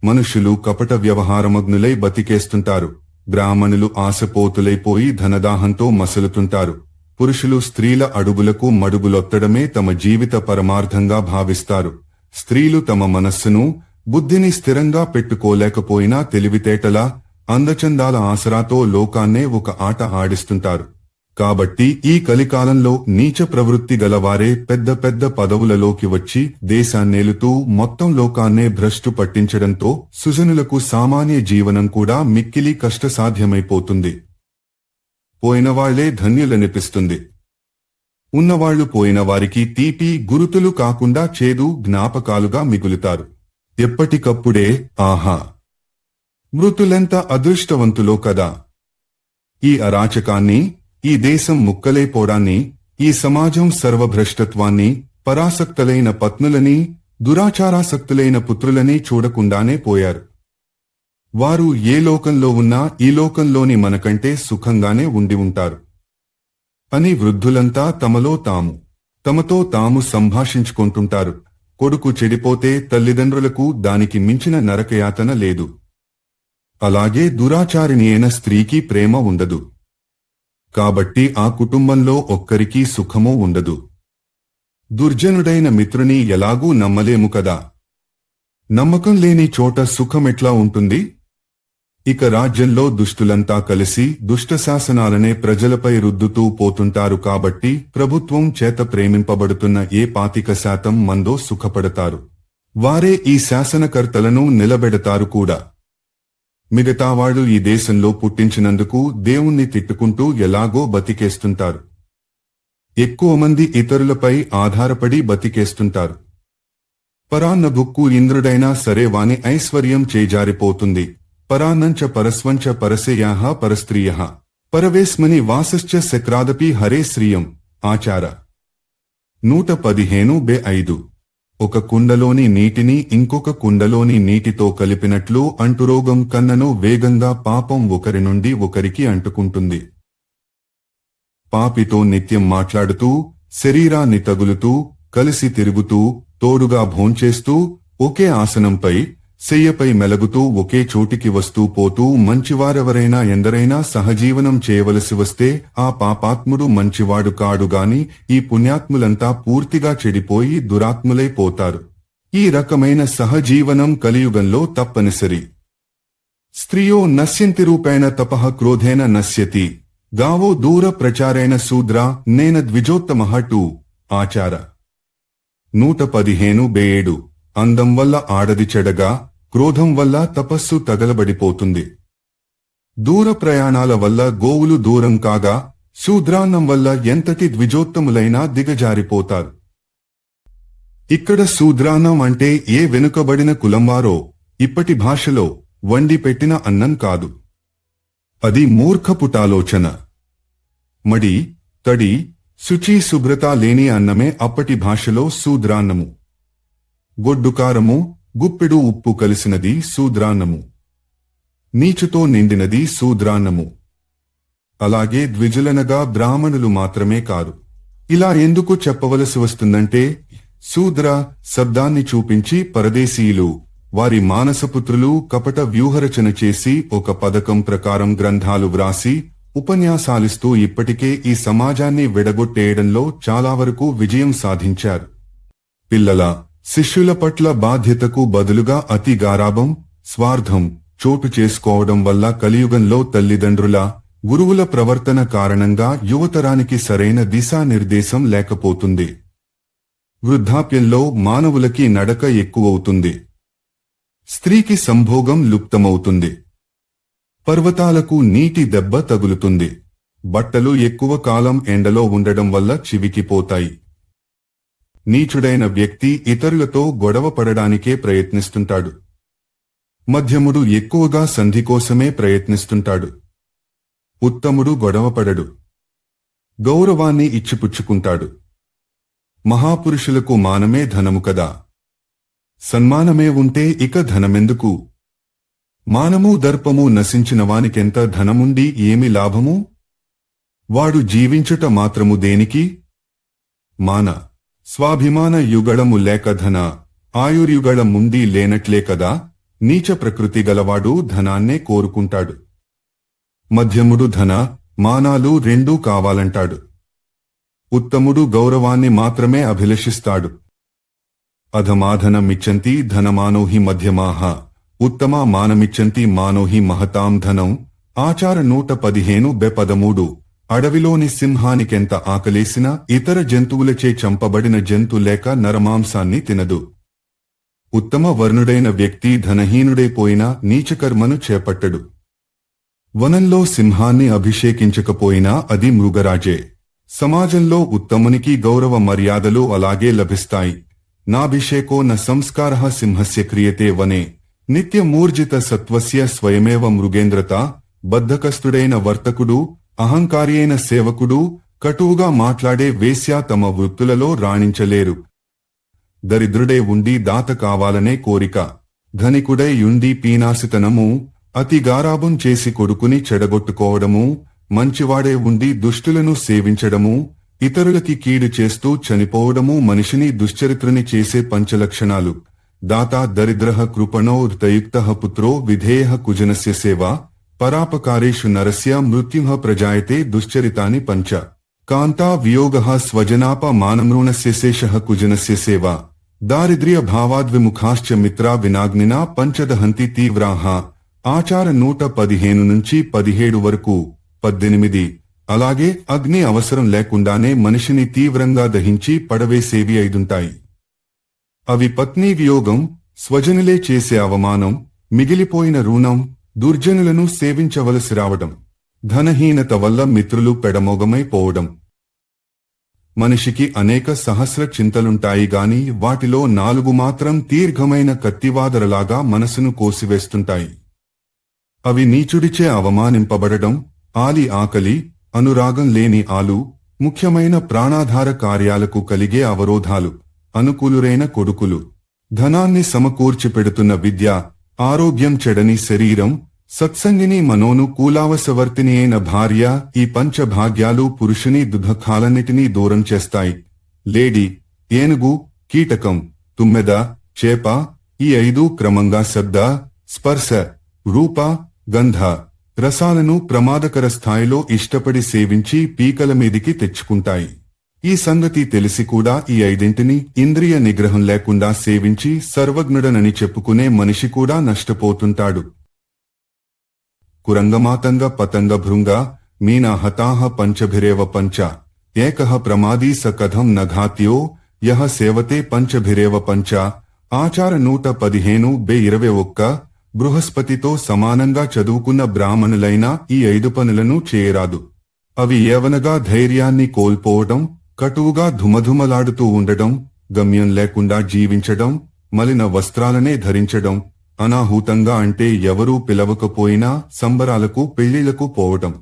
మనుషులు కపట వ్యవహారమగ్నులై బతికేస్తుంటారు. బ్రాహ్మణులు ఆశపోతులైపోయి ధనదాహంతో మసలుతుంటారు. పురుషులు స్త్రీల అడుగులకు మడుగులొత్తడమే తమ జీవిత పరమార్థంగా భావిస్తారు. స్త్రీలు తమ మనస్సును, బుద్ధిని స్థిరంగా పెట్టుకోలేకపోయినా తెలివితేటల, అందచందాల ఆసరాతో లోకాన్నే ఒక ఆట ఆడిస్తుంటారు. కాబట్టి ఈ కలికాలంలో నీచ ప్రవృత్తి గలవారే పెద్ద పెద్ద పదవులలోకి వచ్చి దేశాన్నేలుతూ మొత్తం లోకాన్నే భ్రష్టు పట్టించడంతో సుజనులకు సామాన్య జీవనం కూడా మిక్కిలి కష్టసాధ్యమైపోతుంది. పోయినవాళ్లే ధన్యులనిపిస్తుంది. ఉన్నవాళ్లు పోయిన వారికి తీపి గురుతులు కాకుండా చేదు జ్ఞాపకాలుగా మిగులుతారు. ఎప్పటికప్పుడే ఆహా, మృతులెంత అదృష్టవంతులో కదా. ఈ అరాచకాన్ని, ఈ దేశం ముక్కలైపోవడాన్ని, ఈ సమాజం సర్వభ్రష్టత్వాన్ని, పరాసక్తులైన పత్నులని, దురాచారాసక్తులైన పుత్రులని చూడకుండానే పోయారు. వారు ఏ లోకంలో ఉన్నా ఈ లోకంలోని మనకంటే సుఖంగానే ఉండి ఉంటారు అని వృద్ధులంతా తమతో తాము సంభాషించుకుంటుంటారు. కొడుకు చెడిపోతే తల్లిదండ్రులకు దానికి మించిన నరకయాతన లేదు. అలాగే దురాచారిణి అయిన స్త్రీకి ప్రేమ ఉండదు. కాబట్టి ఆ కుటుంబంలో ఒక్కరికీ సుఖమూ ఉండదు. దుర్జనుడైన మిత్రుని ఎలాగూ నమ్మలేము కదా. నమ్మకం లేని చోట సుఖమెట్లా ఉంటుంది? ఇక రాజ్యంలో దుష్టులంతా కలిసి దుష్టశాసనాలనే ప్రజలపై రుద్దుతూ పోతుంటారు కాబట్టి ప్రభుత్వం చేత ప్రేమింపబడుతున్న ఏ 25% మందో సుఖపడతారు. వారే ఈ శాసనకర్తలను నిలబెడతారు కూడా. మిగతావాడు ఈ దేశంలో పుట్టించినందుకు దేవుణ్ణి తిట్టుకుంటూ ఎలాగో బతికేస్తుంటారు. ఎక్కువ మంది ఇతరులపై ఆధారపడి బతికేస్తుంటారు. పరాన్న భుక్కు ఇంద్రుడైనా సరే వాని ఐశ్వర్యం చేజారిపోతుంది. పరాన్నంచ పరస్వంచ పరసేయాః పరస్త్రీయః పరవేస్మని వాసశ్చ శక్రాదపి హరే శ్రియం. ఆచార 115:5. ఒక కుండలోని నీటిని ఇంకొక కుండలోని నీటితో కలిపినట్లు అంటురోగం కన్నను వేగంగా పాపం ఒకరి నుండి ఒకరికి అంటుకుంటుంది. పాపితో నిత్యం మాట్లాడుతూ, శరీరాన్ని తగులుతూ, కలిసి తిరుగుతూ, తోడుగా భోంచేస్తూ, ఒకే ఆసనంపై శయ్యపై మెలగుతూ ఒకే చోటికి వస్తూ పోతూ మంచివారెవరైనా ఎందరైనా సహజీవనం చేయవలసి వస్తే ఆ పాపాత్ముడు మంచివాడు కాడుగాని ఈ పుణ్యాత్ములంతా పూర్తిగా చెడిపోయి దురాత్ములైపోతారు. ఈ రకమైన సహజీవనం కలియుగంలో తప్పనిసరి. స్త్రియో నశ్యంతి రూపేణ తపః క్రోధేన నశ్యతి. గావో దూర ప్రచారేణ శూద్రా నేన ద్విజోత్తమః. ఆచార 115:7. అందం వల్ల ఆడది చెడగా, క్రోధం వల్ల తపస్సు తగలబడిపోతుంది. దూర ప్రయాణాల వల్ల గోవులు దూరం కాగా, శూద్రాన్నం వల్ల ఎంతటి ద్విజోత్తములైనా దిగజారిపోతారు. ఇక్కడ శూద్రాన్నం అంటే ఏ వెనుకబడిన కులంవారో ఇప్పటి భాషలో వండి పెట్టిన అన్నం కాదు. అది మూర్ఖపుటాలోచన. మడి, తడి, శుచి, శుభ్రత లేని అన్నమే అప్పటి భాషలో శూద్రాన్నము. గొడ్డుకారము, గుప్పెడు ఉప్పు కలిసినది శూద్రాన్నము. నీచుతో నిండినది శూద్రాన్నము. అలాగే ద్విజులనగా బ్రాహ్మణులు మాత్రమే కారు. ఇలా ఎందుకు చెప్పవలసి వస్తుందంటే, శూద్ర శబ్దాన్ని చూపించి పరదేశీయులు, వారి మానసపుత్రులు కపట వ్యూహరచన చేసి ఒక పథకం ప్రకారం గ్రంథాలు వ్రాసి ఉపన్యాసాలిస్తూ ఇప్పటికే ఈ సమాజాన్ని విడగొట్టేయడంలో చాలా వరకు విజయం సాధించారు. పిల్లల, శిష్యుల పట్ల బాధ్యతకు బదులుగా అతి గారాబం, స్వార్థం చోటు చేసుకోవడం వల్ల కలియుగంలో తల్లిదండ్రుల, గురువుల ప్రవర్తన కారణంగా యువతరానికి సరైన దిశానిర్దేశం లేకపోతుంది. వృద్ధాప్యంలో మానవులకి నడక ఎక్కువవుతుంది. స్త్రీకి సంభోగం లుప్తమవుతుంది. పర్వతాలకు నీటి దెబ్బ తగులుతుంది. బట్టలు ఎక్కువ కాలం ఎండలో ఉండడం వల్ల చివికిపోతాయి. నీచుడైన వ్యక్తి ఇతరులతో గొడవ పడడానికే ప్రయత్నిస్తుంటాడు. మధ్యముడు ఎక్కువగా సంధి కోసమే ప్రయత్నిస్తుంటాడు. ఉత్తముడు గొడవపడడు. గౌరవాన్ని ఇచ్చిపుచ్చుకుంటాడు. మహాపురుషులకు మానమే ధనము కదా. సన్మానమే ఉంటే ఇక ధనమెందుకు? మానము దర్పము నశించిన వానికెంత ధనముండి ఏమి లాభము? వాడు జీవించుట మాత్రము దేనికి? మాన స్వాభిమాన యుగళము లేక ధన ఆయుర్యుగళముండి లేనట్లే కదా. నీచ ప్రకృతి గలవాడు ధనాన్నే కోరుకుంటాడు. మధ్యముడు ధన, మానాలు రెండూ కావాలంటాడు. ఉత్తముడు గౌరవాన్ని మాత్రమే అభిలషిస్తాడు. అధమాధనమిచ్చంతి ధనమానోహి మధ్యమాహ, ఉత్తమ మానమిచ్చంతి మానోహి మహతాం ధనం. ఆచార 115:13. అడవిలోని సింహానికెంత ఆకలేసినా ఇతర జంతువులచే చంపబడిన జంతు లేక నరమాంసాన్ని తినదు. ఉత్తమ వర్ణుడైన వ్యక్తి ధనహీనుడైపోయినా నీచకర్మను చేపట్టడు. వనంలో సింహాన్ని అభిషేకించకపోయినా అది మృగరాజే. సమాజంలో ఉత్తమునికి గౌరవ మర్యాదలు అలాగే లభిస్తాయి. నాభిషేకో న సంస్కారః సింహస్య క్రియతే వనే. నిత్యమూర్జిత సత్వస్య స్వయమేవ మృగేంద్రత. బద్ధకస్తుడైన వర్తకుడు, అహంకారి అయిన సేవకుడు, కటువుగా మాట్లాడే వేశ్య తమ వృత్తులలో రాణించలేరు. దరిద్రుడై ఉండి దాత కావాలనే కోరిక, ధనికుడై యుండి పీనాసితనము, అతి గారాబం చేసి కొడుకుని చెడగొట్టుకోవడము, మంచివాడే ఉండి దుష్టులను సేవించడము, ఇతరులకి కీడు చేస్తూ చనిపోవడము మనిషిని దుశ్చరిత్రని చేసే పంచలక్షణాలు. దాత దరిద్రః కృపణో హృతయుక్తః పుత్రో విధేయః కుజనస్య సేవ. పరాపకారేషు నరస్య మృత్యుః ప్రజాయతే దుశ్చరితాని పంచ కాంతా వియోగః స్వజనాప మానమృణస్య శేషః కుజనస్య సేవా దారిద్ర్య భావాద్విముఖాశ్చ మిత్రా వినాగ్నినా పంచదహంతి తీవ్రాః ఆచార 115 నుంచి 17 వరకు 18. అలాగే అగ్ని అవసరం లేకుండానే మనిషిని తీవ్రంగా దహించి పడవేసేవి 5 అవి పత్నీ వియోగం, స్వజనులే చేసే అవమానం, మిగిలిపోయిన రుణం, దుర్జనులను సేవించవలసి రావడం, ధనహీనత వల్ల మిత్రులు పెడమోగమైపోవడం. మనిషికి అనేక సహస్ర చింతలుంటాయి గాని వాటిలో 4 మాత్రం దీర్ఘమైన కత్తివాదరలాగా మనసును కోసివేస్తుంటాయి. అవి నీచుడిచే అవమానింపబడడం, ఆకలి, అనురాగం లేని ఆలు, ముఖ్యమైన ప్రాణాధార కార్యాలకు కలిగే అవరోధాలు, అనుకూలురైన కొడుకులు, ధనాన్ని సమకూర్చిపెడుతున్న విద్య, ఆరోగ్యం చెడని శరీరం, సత్సంగిని మనోనుకూలావసవర్తిని అయిన భార్య. ఈ పంచభాగ్యాలు పురుషుని దుఃఖాలన్నిటినీ దూరం చేస్తాయి. లేడి, ఏనుగు, కీటకం, తుమ్మెద, చేప, ఈ 5 క్రమంగా శబ్ద, స్పర్శ, రూప, గంధ, రసాలను ప్రమాదకర స్థాయిలో ఇష్టపడి సేవించి పీకల మీదికి తెచ్చుకుంటాయి. ఈ సంగతి తెలిసి కూడా ఈ 5 ఇంద్రియ నిగ్రహం లేకుండా సేవించి సర్వజ్ఞుడనని చెప్పుకునే మనిషి కూడా నష్టపోతుంటాడు. కురంగమాతంగ పతంగ భృంగ మీన హతాహ పంచభిరేవ పంచ ఏకః ప్రమాదీ స కథం నఘాత్యో యహ సేవతే పంచభిరేవ పంచ. ఆచార 115:21. బృహస్పతితో సమానంగా చదువుకున్న బ్రాహ్మణులైనా ఈ 5 పనులను చేయరాదు. అవి ఏవనగా ధైర్యాన్ని కోల్పోవడం, కటువుగా ధుమధుమలాడుతూ ఉండడం, గమ్యం లేకుండా జీవించడం, మలిన వస్త్రాలనే ధరించడం, అనాహూతంగా అంటే ఎవరూ పిలవకపోయినా సంబరాలకు పెళ్లిళ్లకు పోవటం.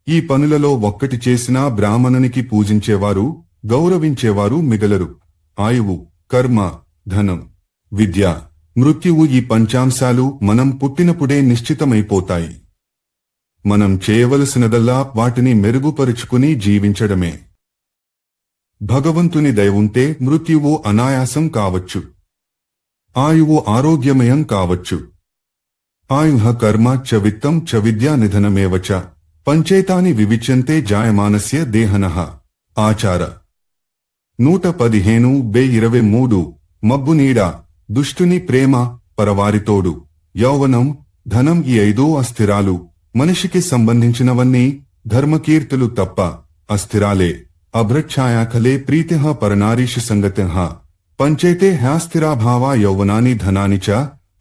ఈ పనులలో ఒక్కటి చేసినా బ్రాహ్మణునికి పూజించేవారు, గౌరవించేవారు మిగలరు. ఆయువు, కర్మ, ధనం, విద్య, మృత్యువు ఈ పంచాంశాలు మనం పుట్టినప్పుడే నిశ్చితమైపోతాయి. మనం చేయవలసినదల్లా వాటిని మెరుగుపరుచుకుని జీవించడమే. భగవంతుని దయ ఉంటే మృత్యువు అనాయాసం కావచ్చు. ఆయువు ఆరోగ్యమయం కావచ్చు. ఆయుః కర్మ చ విత్తం చ విద్యా నిధనమేవ చ పంచైతాని వివిచ్యంతే జాయమానస్య దేహనః. ఆచార 115:23. మబ్బునీడ, దుష్టుని ప్రేమ, పరవారితోడు, యౌవనం, ధనం ఈ 5 అస్థిరాలు. మనిషికి సంబంధించినవన్నీ ధర్మకీర్తులు తప్ప అస్థిరాలే. అభ్రఛాయాఖలే ప్రీతిః పరనారీష సంగతిః పంచైతే హ్యాస్థిరాభావా యౌవనాని ధనాని చ.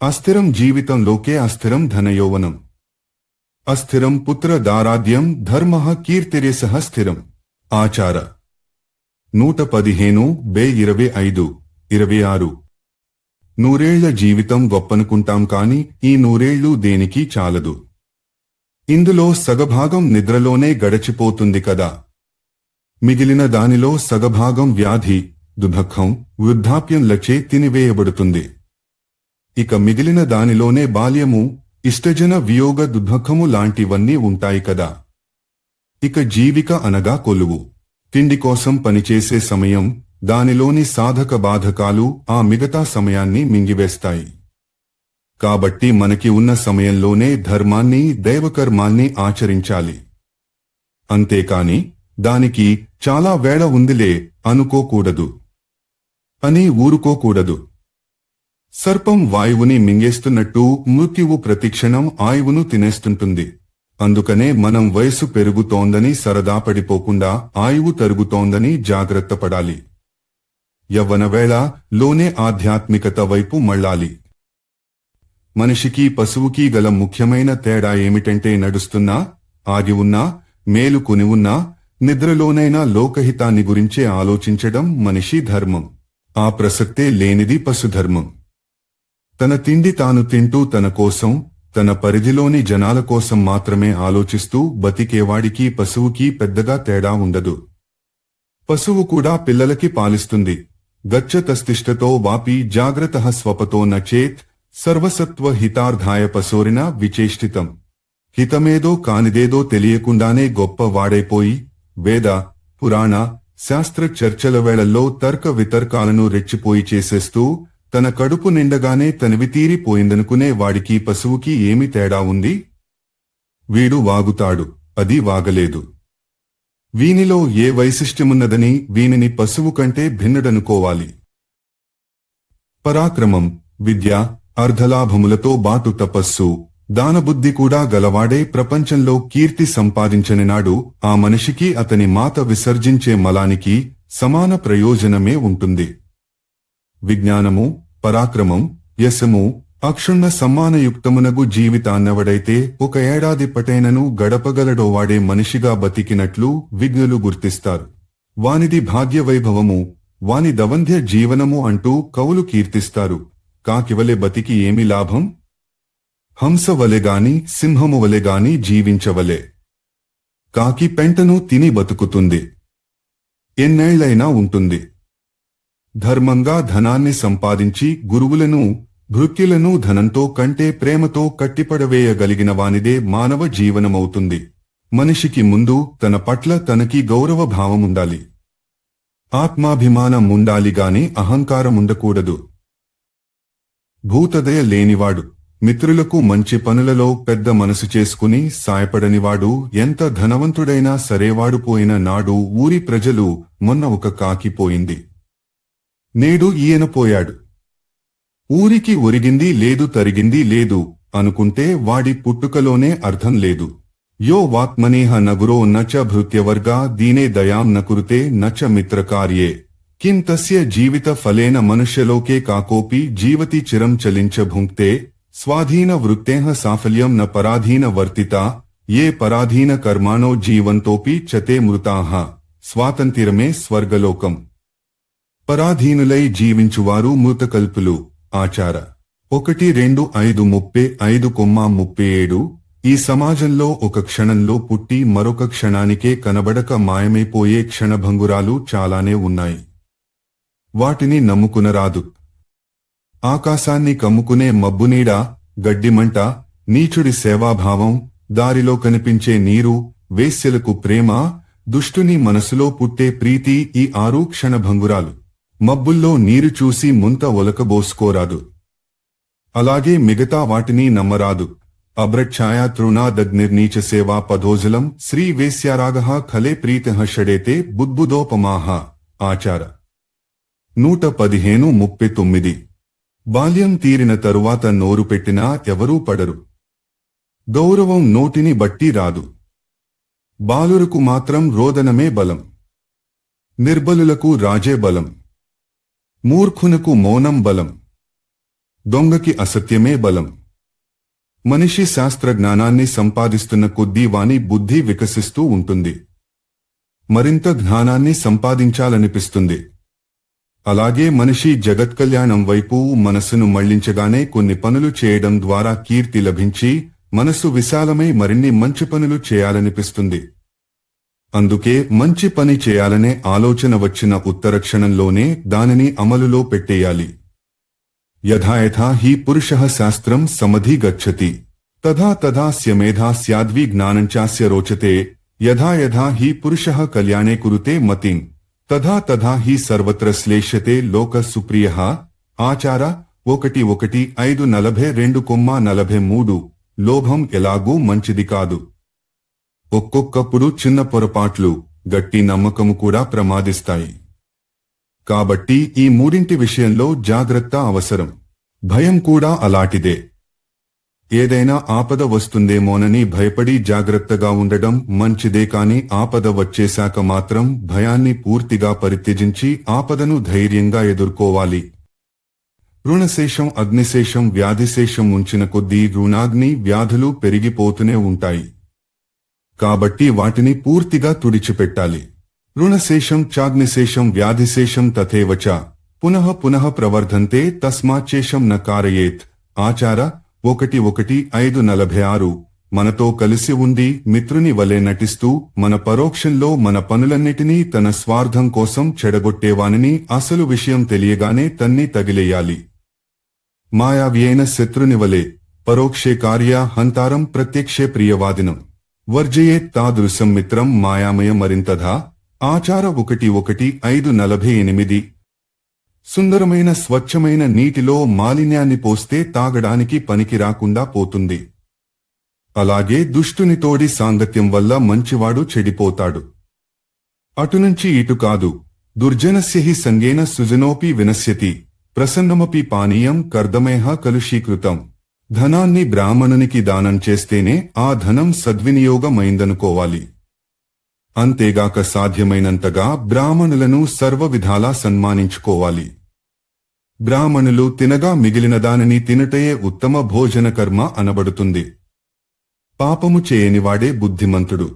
అస్థిరం జీవితం లోకే అస్థిరం ధనయౌవనం. అస్థిరం పుత్ర దారాద్యం ధర్మః కీర్తిరేసః స్థిరం. ఆచార 115:25-26. 100 జీవితం గొప్పనుకుంటాం కాని ఈ 100 దేనికి చాలదు. ఇందులో సగభాగం నిద్రలోనే గడచిపోతుంది కదా. మిగిలిన దానిలో సగభాగం వ్యాధి, దుఃఖం, వృద్ధాప్యంలచే తినివేయబడుతుంది. ఇక మిగిలిన దానిలోనే బాల్యము, ఇష్టజన వియోగ దుఃఖము లాంటివన్నీ ఉంటాయి కదా. ఇక జీవిక అనగా కొలువు, తిండి కోసం పనిచేసే సమయం, దానిలోని సాధక బాధకాలు ఆ మిగతా సమయాన్ని మింగివేస్తాయి. కాబట్టి మనకి ఉన్న సమయంలోనే ధర్మాన్ని, దైవకర్మాల్ని ఆచరించాలి. అంతేకాని దానికి చాలా వేళ ఉందిలే అనుకోకూడదు, అని ఊరుకోకూడదు. సర్పం వాయువుని మింగేస్తున్నట్టు మృత్యువు ప్రతిక్షణం ఆయువును తినేస్తుంటుంది. అందుకనే మనం వయసు పెరుగుతోందని సరదాపడిపోకుండా ఆయువు తరుగుతోందని జాగ్రత్త పడాలి. యవ్వనవేళ లోనే ఆధ్యాత్మికత వైపు మళ్ళాలి. మనిషికి పశువుకి గల ముఖ్యమైన తేడా ఏమిటంటే నడుస్తున్నా, ఆగి ఉన్నా, మేలుకొని ఉన్నా, నిద్రలోనైనా లోకహితాన్ని గురించే ఆలోచించడం మనిషి ధర్మం. ఆ ప్రసక్తే లేనిది పశుధర్మం. తన తిండి తాను తింటూ తన కోసం, తన పరిధిలోని జనాల కోసం మాత్రమే ఆలోచిస్తూ బతికేవాడికి పశువుకి పెద్దగా తేడా ఉండదు. పశువు కూడా పిల్లలకి పాలిస్తుంది. గచ్చతస్తిష్టతో వాపి జాగ్రత్తః స్వపతో నచేత్ సర్వసత్వ హితార్థాయ పశోరిన విచేష్టితం. హితమేదో కానిదేదో తెలియకుండానే గొప్ప వాడైపోయి వేద, పురాణ, శాస్త్ర చర్చల వేళల్లో తర్క వితర్కాలను రెచ్చిపోయి చేసేస్తూ తన కడుపు నిండగానే తనివి తీరిపోయిందనుకునే వాడికి పశువుకి ఏమి తేడా ఉంది? వీడు వాగుతాడు, అది వాగలేదు. వీనిలో ఏ వైశిష్ట్యమున్నదని వీనిని పశువు కంటే భిన్నుడనుకోవాలి. పరాక్రమం, విద్య, అర్ధలాభములతో బాటు తపస్సు, దానబుద్ధి కూడా గలవాడే ప్రపంచంలో కీర్తి సంపాదించనినాడు ఆ మనిషికి అతని మాత విసర్జించే మలానికి సమాన ప్రయోజనమే ఉంటుంది. విజ్ఞానము, పరాక్రమం, యశము, అక్షుణ్ణ సమ్మానయుక్తమునగు జీవితాన్నెవడైతే 1 ఏడాది పటైనను గడపగలడోవాడే మనిషిగా బతికినట్లు విజ్ఞులు గుర్తిస్తారు. వానిది భాగ్యవైభవము, వాని దవంధ్య జీవనము అంటూ కవులు కీర్తిస్తారు. కాకివలె బతికి ఏమి లాభం? హంసవలెగాని సింహమువలెగాని జీవించవలే. కాకి పెంటను తిని బతుకుతుంది, ఎన్నేళ్లైనా ఉంటుంది. ధర్మంగా ధనాన్ని సంపాదించి గురువులను భృత్యులను ధనంతో కంటే ప్రేమతో కట్టిపడవేయగలిగిన వానిదే మానవ జీవనమవుతుంది. మనిషికి ముందు తన పట్ల తనకి గౌరవ భావముండాలి, ఆత్మాభిమానముండాలిగాని అహంకారముండకూడదు. భూతదయ లేనివాడు, మిత్రులకు మంచి పనులలో పెద్ద మనసు చేసుకుని సాయపడనివాడు ఎంత ధనవంతుడైనా సరేవాడు పోయిన నాడు ఊరి ప్రజలు మొన్న ఒక కాకి పోయింది, నేడు ఈయన పోయాడు, ఊరికి ఒరిగింది లేదు తరిగింది లేదు అనుకుంటే వాడి పుట్టుకలోనే అర్థం లేదు. యో వాత్మనేహ నగురో నచ భృత్యవర్గా దీనే దయాం నకురుతే నచ మిత్రకార్యే కిం తస్య జీవిత ఫలేన మనుష్యలోకే కాకోపి జీవతి చిరం చలించ భుంక్తే స్వాధీన వృత్తేః సాఫల్యం న పరాధీన వర్తిత ఏ పరాధీన కర్మాణో జీవంతోపి చతే మృతాః స్వాతంత్ర్యమే స్వర్గలోకం. పరాధీనులై జీవించువారు మృతకల్పులు. ఆచార 1-2-5-35-37. ఈ సమాజంలో ఒక క్షణంలో పుట్టి మరొక క్షణానికే కనబడక మాయమైపోయే క్షణభంగురాలు చాలానే ఉన్నాయి. వాటిని నమ్ముకునరాదు. ఆకాశాన్ని కమ్ముకునే మబ్బునీడ, గడ్డిమంట, నీచుడి సేవాభావం, దారిలో కనిపించే నీరు, వేశ్యలకు ప్రేమ, దుష్టుని మనసులో పుట్టే ప్రీతి, ఈ 6 క్షణభంగురాలు. మబ్బుల్లో నీరు చూసి ముంత ఒలకబోసుకోరాదు. అలాగే మిగతా వాటిని నమ్మరాదు. అభ్రఛాయా తృణాదగ్నిర్నీచ సేవా పదోజలం శ్రీ వేశ్యారాగః ఖలే ప్రీతిః షడేతే బుద్బుదోపమాః. ఆచార 115-39. బాల్యం తీరిన తరువాత నోరు పెట్టినా ఎవరూ పడరు. గౌరవం నోటిని బట్టి రాదు. బాలురకు మాత్రం రోదనమే బలం. నిర్బలులకు రాజే బలం. మూర్ఖునకు మౌనం బలం. దొంగకి అసత్యమే బలం. మనిషి శాస్త్రజ్ఞానాన్ని సంపాదిస్తున్న కొద్దీ వాని బుద్ధి వికసిస్తూ ఉంటుంది. మరింత జ్ఞానాన్ని సంపాదించాలనిపిస్తుంది. అలాగే మనిషి జగత్కల్యాణం వైపు మనస్సును మళ్లించగానే కొన్ని పనులు చేయడం ద్వారా కీర్తి లభించి మనసు విశాలమై మరిన్ని మంచి పనులు చేయాలనిపిస్తుంది. అందుకే మంచి పని చేయాలనే ఆలోచన వచ్చిన ఉత్తరక్షణంలోనే దానిని అమలులో పెట్టేయాలి. యథా యథా హి పురుషః శాస్త్రం సమధిగచ్చతి తథా తథా స్యమేధా స్యాద్వి జ్ఞానంచాస్య రోచతే యథా యథా హి పురుషః కళ్యాణే కురుతే మతిం తథా తథా హి సర్వత్ర శ్లేష్యతే లోక సుప్రియః. ఆచార 1-5-42-43. లోభం ఎలాగూ మంచిది కాదు. ఒక్కొక్కప్పుడు చిన్న పొరపాట్లు, గట్టి నమ్మకము కూడా ప్రమాదిస్తాయి. కాబట్టి ఈ మూడింటి విషయంలో జాగ్రత్త అవసరం. భయం కూడా అలాంటిదే. ఏదైనా ఆపద వస్తుందేమోనని భయపడి జాగ్రత్తగా ఉండడం మంచిదే, కాని ఆపద వచ్చేశాక మాత్రం భయాన్ని పూర్తిగా పరిత్యజించి ఆపదను ధైర్యంగా ఎదుర్కోవాలి. రుణశేషం, అగ్నిశేషం, వ్యాధిశేషం ఉంచిన కొద్దీ రుణాగ్ని, వ్యాధులు పెరిగిపోతూనే ఉంటాయి. కాబట్టి వాటిని పూర్తిగా తుడిచిపెట్టాలి. రుణశేషం చాగ్నిశేషం వ్యాధిశేషం తథేవచ పునః పునః ప్రవర్ధంతే తస్మాచ్చేషం న కారయేత్. ఆచార 1-1-5-46. మనతో కలిసి ఉండి మిత్రుని వలె నటిస్తూ మన పరోక్షంలో మన పనులన్నిటినీ తన స్వార్థం కోసం చెడగొట్టేవానిని అసలు విషయం తెలియగానే తన్ని తగిలేయాలి. మాయావ్యేన శత్రునివలే పరోక్షే కార్య హంతారం ప్రత్యక్షే ప్రియవాదినం వర్జయేత్ తాదృశం మిత్రం మాయామయ మరింతధా. ఆచార 1-1-5-48. సుందరమైన స్వచ్ఛమైన నీటిలో మాలిన్యాన్ని పోస్తే తాగడానికి పనికి రాకుండా పోతుంది. అలాగే దుష్టునితోడి సాంగత్యం వల్ల మంచివాడు చెడిపోతాడు. అటునుంచి ఇటు కాదు. దుర్జనస్య హి సంగేన సుజనోపి వినశ్యతి ప్రసన్నమపి పానీయం కర్దమేహ కలుషీకృతం. ధనాన్ని బ్రాహ్మణునికి దానం చేస్తేనే ఆ ధనం సద్వినియోగమైందనుకోవాలి. అంతేగాక సాధ్యమైనంతగా బ్రాహ్మణులను సర్వవిధాలా సన్మానించుకోవాలి. బ్రాహ్మణులు తినగా మిగిలిన దానిని తినుటయే ఉత్తమ భోజన కర్మ అనబడుతుంది. పాపము చేయనివాడే బుద్ధిమంతుడు.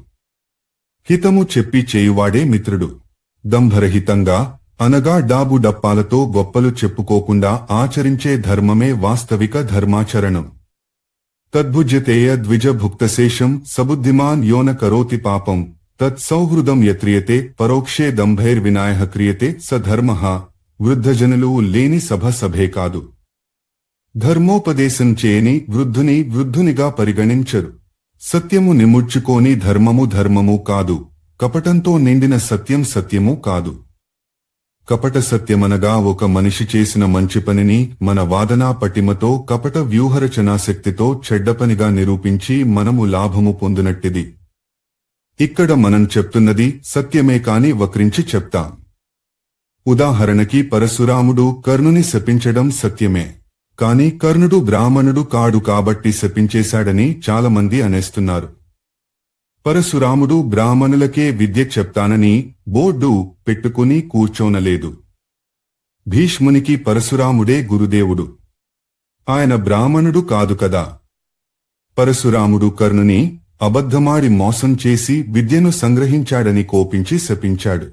హితము చెప్పి చేయువాడే మిత్రుడు. దంభరహితంగా అనగా డాబు డప్పాలతో గొప్పలు చెప్పుకోకుండా ఆచరించే ధర్మమే వాస్తవిక ధర్మాచరణం. తద్భుజ్యతేయ ద్విజ భుక్తశేషం సబుద్ధిమాన్ యోన కరోతి పాపం తత్సౌహృదం యత్రియతే పరోక్షే దంభైర్వినాయః క్రియతే స ధర్మః. వృద్ధజనులు లేని సభే కాదు. ధర్మోపదేశం చేయని వృద్ధుని వృద్ధునిగా పరిగణించరు. సత్యము నిముడ్చుకోని ధర్మము ధర్మము కాదు. కపటంతో నిండిన సత్యం సత్యము కాదు. కపట సత్యమనగా ఒక మనిషి చేసిన మంచి పనిని మన వాదనా పటిమతో కపట వ్యూహరచనాశక్తితో చెడ్డపనిగా నిరూపించి మనము లాభము పొందినట్టిది. ఇక్కడ మనం చెప్తున్నది సత్యమే కాని వక్రించి చెప్తాం. ఉదాహరణకి పరశురాముడు కర్ణుని శపించడం సత్యమే. కాని కర్ణుడు బ్రాహ్మణుడు కాడు కాబట్టి శపించేశాడని చాలామంది అనేస్తున్నారు. పరశురాముడు బ్రాహ్మణులకే విద్య చెప్తానని బోర్డు పెట్టుకుని కూర్చోనలేదు. భీష్మునికి పరశురాముడే గురుదేవుడు. ఆయన బ్రాహ్మణుడు కాదు కదా. పరశురాముడు కర్ణుని అబద్ధమాడి మోసం చేసి విద్యను సంగ్రహించాడని కోపించి శపించాడు.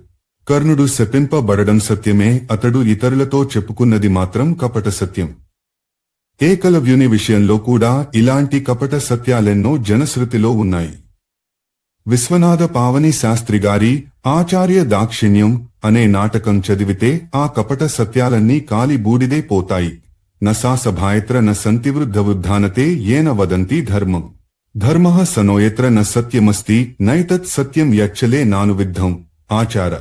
కర్ణుడు శపింపబడడం సత్యమే, అతడు ఇతరులతో చెప్పుకున్నది మాత్రం కపట సత్యం. ఏకలవ్యుని విషయంలో కూడా ఇలాంటి కపట సత్యాలెన్నో జనశ్రుతిలో ఉన్నాయి. విశ్వనాథ పావని శాస్త్రిగారి ఆచార్య దాక్షిణ్యం అనే నాటకం చదివితే ఆ కపట సత్యాలన్నీ కాలి బూడిదే పోతాయి. నసా సభాయత్ర న సంతివృద్ధవృద్ధానతే ఏన వదంతి ధర్మం ధర్మః సనోయత్ర న సత్యమస్తి నైతత్ సత్యం యచ్చలే నానువిద్ధం. ఆచార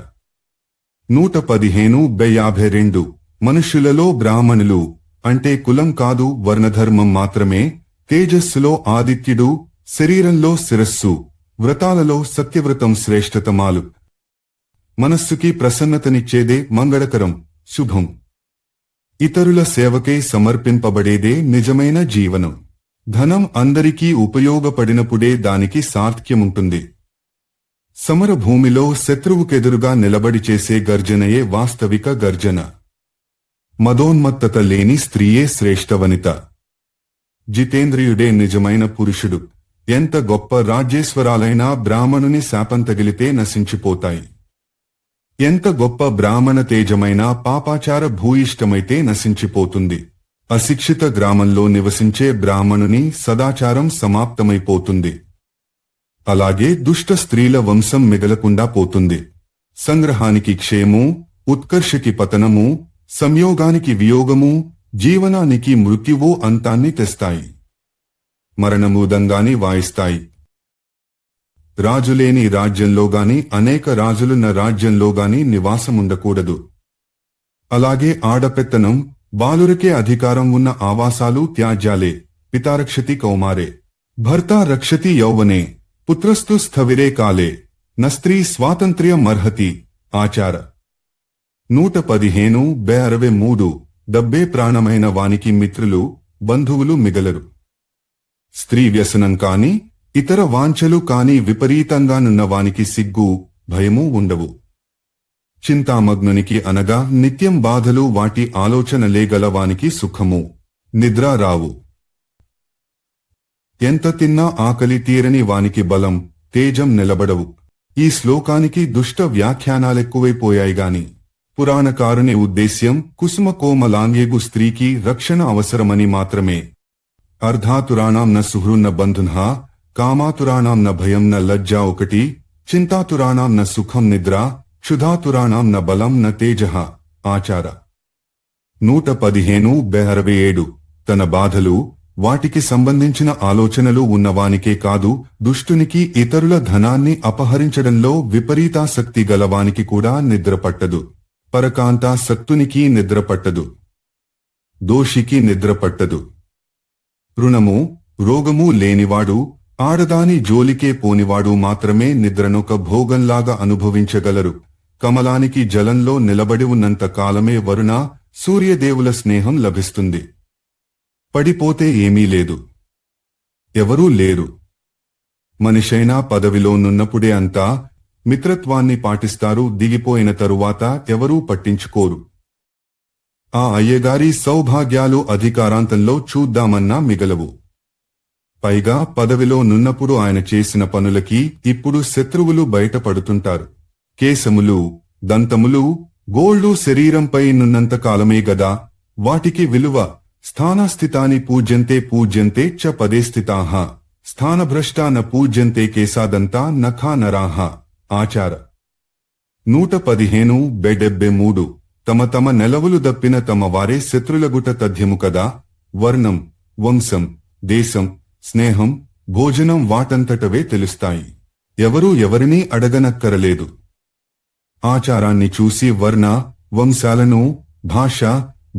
115:52. మనుష్యులలో బ్రాహ్మణులు అంటే కులం కాదు, వర్ణధర్మం మాత్రమే. తేజస్సులో ఆదిత్యుడు, శరీరంలో శిరస్సు, వ్రతాలలో సత్యవ్రతం శ్రేష్ఠతమాలు. మనస్సుకి ప్రసన్నతనిచ్చేదే మంగళకరం, శుభం. ఇతరుల సేవకై సమర్పింపబడేదే నిజమైన జీవనం. ధనం అందరికీ ఉపయోగపడినప్పుడే దానికి సార్థక్యముంటుంది. సమరభూమిలో శత్రువుకెదురుగా నిలబడి చేసే గర్జనయే వాస్తవిక గర్జన. మదోన్మత్తత లేని స్త్రీయే శ్రేష్ఠవనిత. జితేంద్రియుడే నిజమైన పురుషుడు. ఎంత గొప్ప రాజ్యేశ్వరాలైనా బ్రాహ్మణుని శాపం తగిలితే నశించిపోతాయి. ఎంత గొప్ప బ్రాహ్మణ తేజమైనా పాపాచార భూయిష్టమైతే నశించిపోతుంది. అశిక్షిత గ్రామంలో నివసించే బ్రాహ్మణుని సదాచారం సమాప్తమైపోతుంది. అలాగే దుష్ట స్త్రీల వంశం మిగలకుండా పోతుంది. సంగ్రహానికి క్షేమము, ఉత్కర్షకి పతనము, సంయోగానికి వియోగము, జీవనానికి మృత్యువు అంతాన్ని తెస్తాయి. మరణమూదంగాని వాయిస్తాయి. రాజులేని రాజ్యంలోగాని అనేక రాజులున్న రాజ్యంలోగాని నివాసముండకూడదు. అలాగే ఆడపెత్తనం, బాలురకే అధికారం ఉన్న ఆవాసాలు త్యాజ్యాలే. పితారక్షతి కౌమారే భర్త రక్షతి యౌవనే పుత్రస్తు స్థవిరే కాలే న స్త్రీ స్వాతంత్ర్యమర్హతి. ఆచార 115:63. డబ్బే ప్రాణమైన వానికి మిత్రులు, బంధువులు మిగలరు. స్త్రీ వ్యసనం కాని, ఇతర వాంఛలు కాని విపరీతంగానున్న వానికి సిగ్గు, భయమూ ఉండవు. చింతామగ్నునికి అనగా నిత్యం బాధలు, వాటి ఆలోచనలే గలవానికి సుఖము, నిద్ర రావు. ఎంత తిన్నా ఆకలి తీరని వానికి బలం, తేజం నిలబడవు. ఈ శ్లోకానికి దుష్ట వ్యాఖ్యానాలెక్కువైపోయాయిగాని పురాణకారుని ఉద్దేశ్యం కుసుమ కోమలాంగేగు స్త్రీకి రక్షణ అవసరమని మాత్రమే. అర్ధాతురాణం న సుహృన్న బంధున్హ కామాతురాణం న భయం న లజ్జా 1. చింతాతురాణం న సుఖం నిద్ర క్షుధాతురాణం న బలం న తేజః. ఆచార 115:67. తన బాధలు, వాటికి సంబంధించిన ఆలోచనలు ఉన్నవానికే కాదు, దుష్టునికి ఇతరుల ధనాన్ని అపహరించడంలో విపరీతాసక్తి గలవానికి కూడా నిద్రపట్టదు. పరకాంతాసక్తునికి నిద్రపట్టదు. దోషికి నిద్రపట్టదు. రుణము, రోగము లేనివాడు, ఆడదాని జోలికే పోనివాడు మాత్రమే నిద్రనొక భోగంలాగా అనుభవించగలరు. కమలానికి జలంలో నిలబడి ఉన్నంత కాలమే వరుణ, సూర్యదేవుల స్నేహం లభిస్తుంది. పడిపోతే ఏమీ లేదు. ఎవరూ లేరు. మనిషైనా పదవిలో నున్నప్పుడే అంతా మిత్రత్వాన్ని పాటిస్తారు. దిగిపోయిన తరువాత ఎవరూ పట్టించుకోరు. ఆ అయ్యగారి సౌభాగ్యాలు అధికారాంతంలో చూద్దామన్నా మిగలవు. పైగా పదవిలో నున్నప్పుడు ఆయన చేసిన పనులకి ఇప్పుడు శత్రువులు బయటపడుతుంటారు. కేశములు, దంతములు, గోళ్లు శరీరంపై నున్నంత కాలమే గదా వాటికి విలువ. స్థానస్థితాని పూజ్యంతే పూజ్యంతే చ పదే స్థితాః స్థానభ్రష్టా న పూజ్యంతే కేశాదంతా నఖా నరాః. ఆచార 115-73 తమ తమ నెలవులు దప్పిన తమ వారే శత్రులగుట తథ్యము కదా. వర్ణం, వంశం, దేశం, స్నేహం, భోజనం వాటంతటవే తెలుస్తాయి. ఎవరూ ఎవరినీ అడగనక్కరలేదు. ఆచారాన్ని చూసి వర్ణ, వంశాలను, భాష,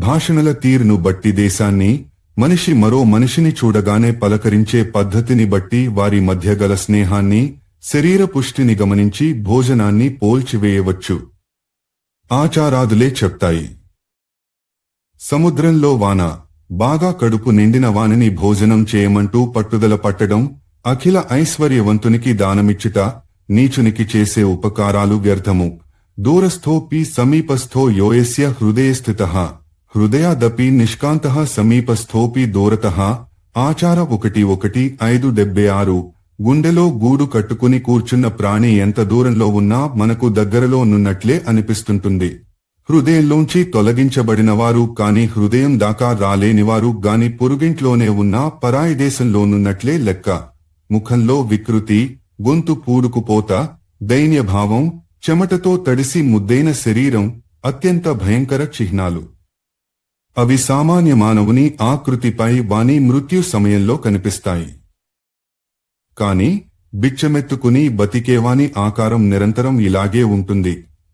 భాషణల తీరును బట్టి దేశాన్ని, మనిషి మరో మనిషిని చూడగానే పలకరించే పద్ధతిని బట్టి వారి మధ్య గల స్నేహాన్ని, శరీర పుష్టిని గమనించి భోజనాన్ని పోల్చివేయవచ్చు. ఆచారాదులే చెప్తాయి. సముద్రంలో వాన, బాగా కడుపు నిండిన వానిని భోజనం చేయమంటూ పట్టుదల పట్టడం, అఖిల ఐశ్వర్యవంతునికి దానమిచ్చుట, నీచునికి చేసే ఉపకారాలు వ్యర్థము. దూరస్థోపి సమీపస్థో యోయస్య హృదయస్థితః హృదయాదపి నిష్కాంతః సమీపస్థోపి దూరతః. ఆచార 1:1-5-76 గుండెలో గూడు కట్టుకుని కూర్చున్న ప్రాణి ఎంత దూరంలో ఉన్నా మనకు దగ్గరలో నున్నట్లే అనిపిస్తుంటుంది. హృదయంలోంచి తొలగించబడినవారు కాని హృదయం దాకా రాలేనివారు గాని పొరుగింట్లోనే ఉన్నా పరాయి దేశంలోనున్నట్లే లెక్క. ముఖంలో వికృతి, గొంతు పూడుకుపోత, దైన్యభావం, చెమటతో తడిసి ముద్దైన శరీరం అత్యంత భయంకర చిహ్నాలు. అవి సామాన్య మానవుని ఆకృతిపై వాని మృత్యు సమయంలో కనిపిస్తాయి. కాని బిచ్చమెత్తుకుని బతికేవాని ఆకారం నిరంతరం ఇలాగే ఉంటుంది.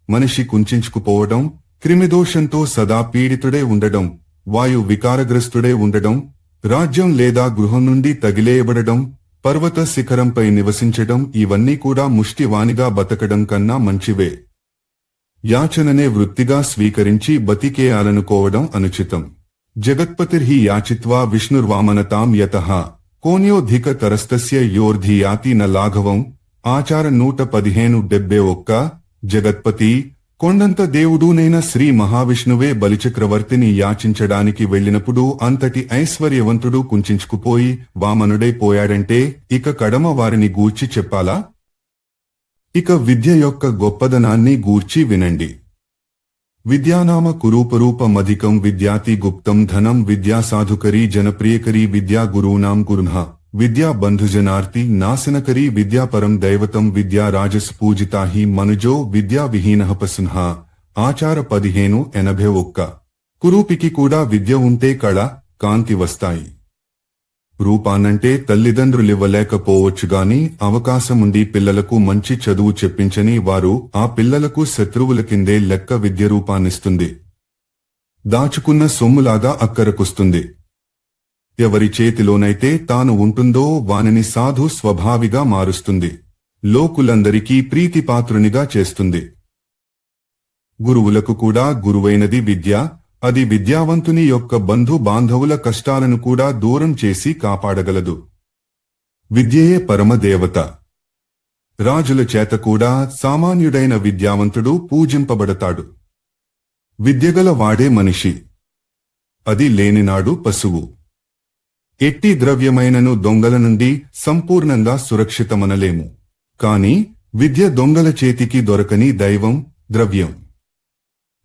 మనిషి కుంచుకుపోవడం, క్రిమిదోషంతో సదా పీడితుడే ఉండడం, వాయు వికారగ్రస్తుడే ఉండడం, రాజ్యం లేదా గృహం నుండి తగిలేయబడడం, పర్వత శిఖరంపై నివసించడం ఇవన్నీ కూడా ముష్టివానిగా బతకడం కన్నా మంచివే. యాచననే వృత్తిగా స్వీకరించి బతికేయాలనుకోవడం అనుచితం. జగత్పతిర్హి యాచిత్వా విష్ణుర్వామనతాం యతః కోన్యోధిక తరస్తస్య యోర్ధియాతి న లాఘవం. ఆచార 115-71 జగత్పతి, కొండంత దేవుడూనైన శ్రీ మహావిష్ణువే బలిచక్రవర్తిని యాచించడానికి వెళ్ళినప్పుడు అంతటి ఐశ్వర్యవంతుడు కుంచుకుపోయి వామనుడైపోయాడంటే ఇక కడమ వారిని గూర్చి చెప్పాలా? ఇక విద్య యొక్క గొప్పదనాన్ని గూర్చి వినండి. విద్యానామ కురూపరూపమధికం విద్యాతి గుప్తం ధనం విద్యా సాధుకరీ జనప్రియకరీ విద్యా గురూణాం గురుః విద్యా బంధుజనార్తి నాశనకరీ విద్యాపరం దైవతం విద్యా రాజస్ పూజితా హి మనుజో విద్యా విహీనః పశుః. ఆచార 15-81 కురూపికి కూడా విద్య ఉంటే కళ, కాంతి వస్తాయి. రూపాన్నంటే తల్లిదండ్రులివ్వలేకపోవచ్చుగాని అవకాశముండి పిల్లలకు మంచి చదువు చెప్పించని వారు ఆ పిల్లలకు శత్రువుల కిందే లెక్క. విద్య రూపాన్నిస్తుంది. దాచుకున్న సొమ్ములాగా అక్కరకొస్తుంది. ఎవరి చేతిలోనైతే తాను ఉంటుందో వానిని సాధు స్వభావిగా మారుస్తుంది. లోకులందరికీ ప్రీతిపాత్రునిగా చేస్తుంది. గురువులకు కూడా గురువైనది విద్య. అది విద్యావంతుని యొక్క బంధు బాంధవుల కష్టాలను కూడా దూరం చేసి కాపాడగలదు. విద్యయే పరమదేవత. రాజుల చేత కూడా సామాన్యుడైన విద్యావంతుడు పూజింపబడతాడు. విద్యగల వాడే మనిషి. అది లేనినాడు పశువు. ఎట్టి ద్రవ్యమైనను దొంగల నుండి సంపూర్ణంగా సురక్షితమనలేము. కాని విద్య దొంగల చేతికి దొరకని దైవం, ద్రవ్యం.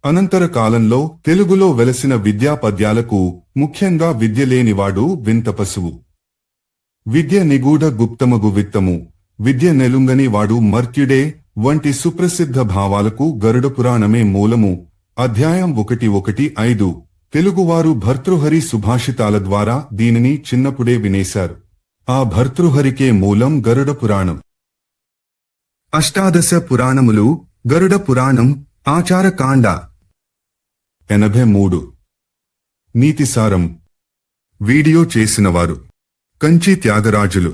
అనంతర కాలంలో తెలుగులో వెలసిన విద్యా పద్యాలకు ముఖ్యంగా విద్య లేనివాడు వింత పశువు. విద్య నిగూఢ గుప్తమగు విత్తము, విద్య నెలుంగని వాడు మర్త్యుడే వంటి సుప్రసిద్ధ భావాలకు గరుడ పురాణమే మూలము. అధ్యాయం 1:1-5 తెలుగువారు భర్తృహరి సుభాషితాల ద్వారా దీనిని చిన్నప్పుడే వినేశారు. ఆ భర్తృహరికే మూలం గరుడ పురాణం. అష్టాదశ పురాణములు, గరుడ పురాణం, ఆచారకాండ. 83 నీతిసారం. వీడియో చేసినవారు కంచి త్యాగరాజులు.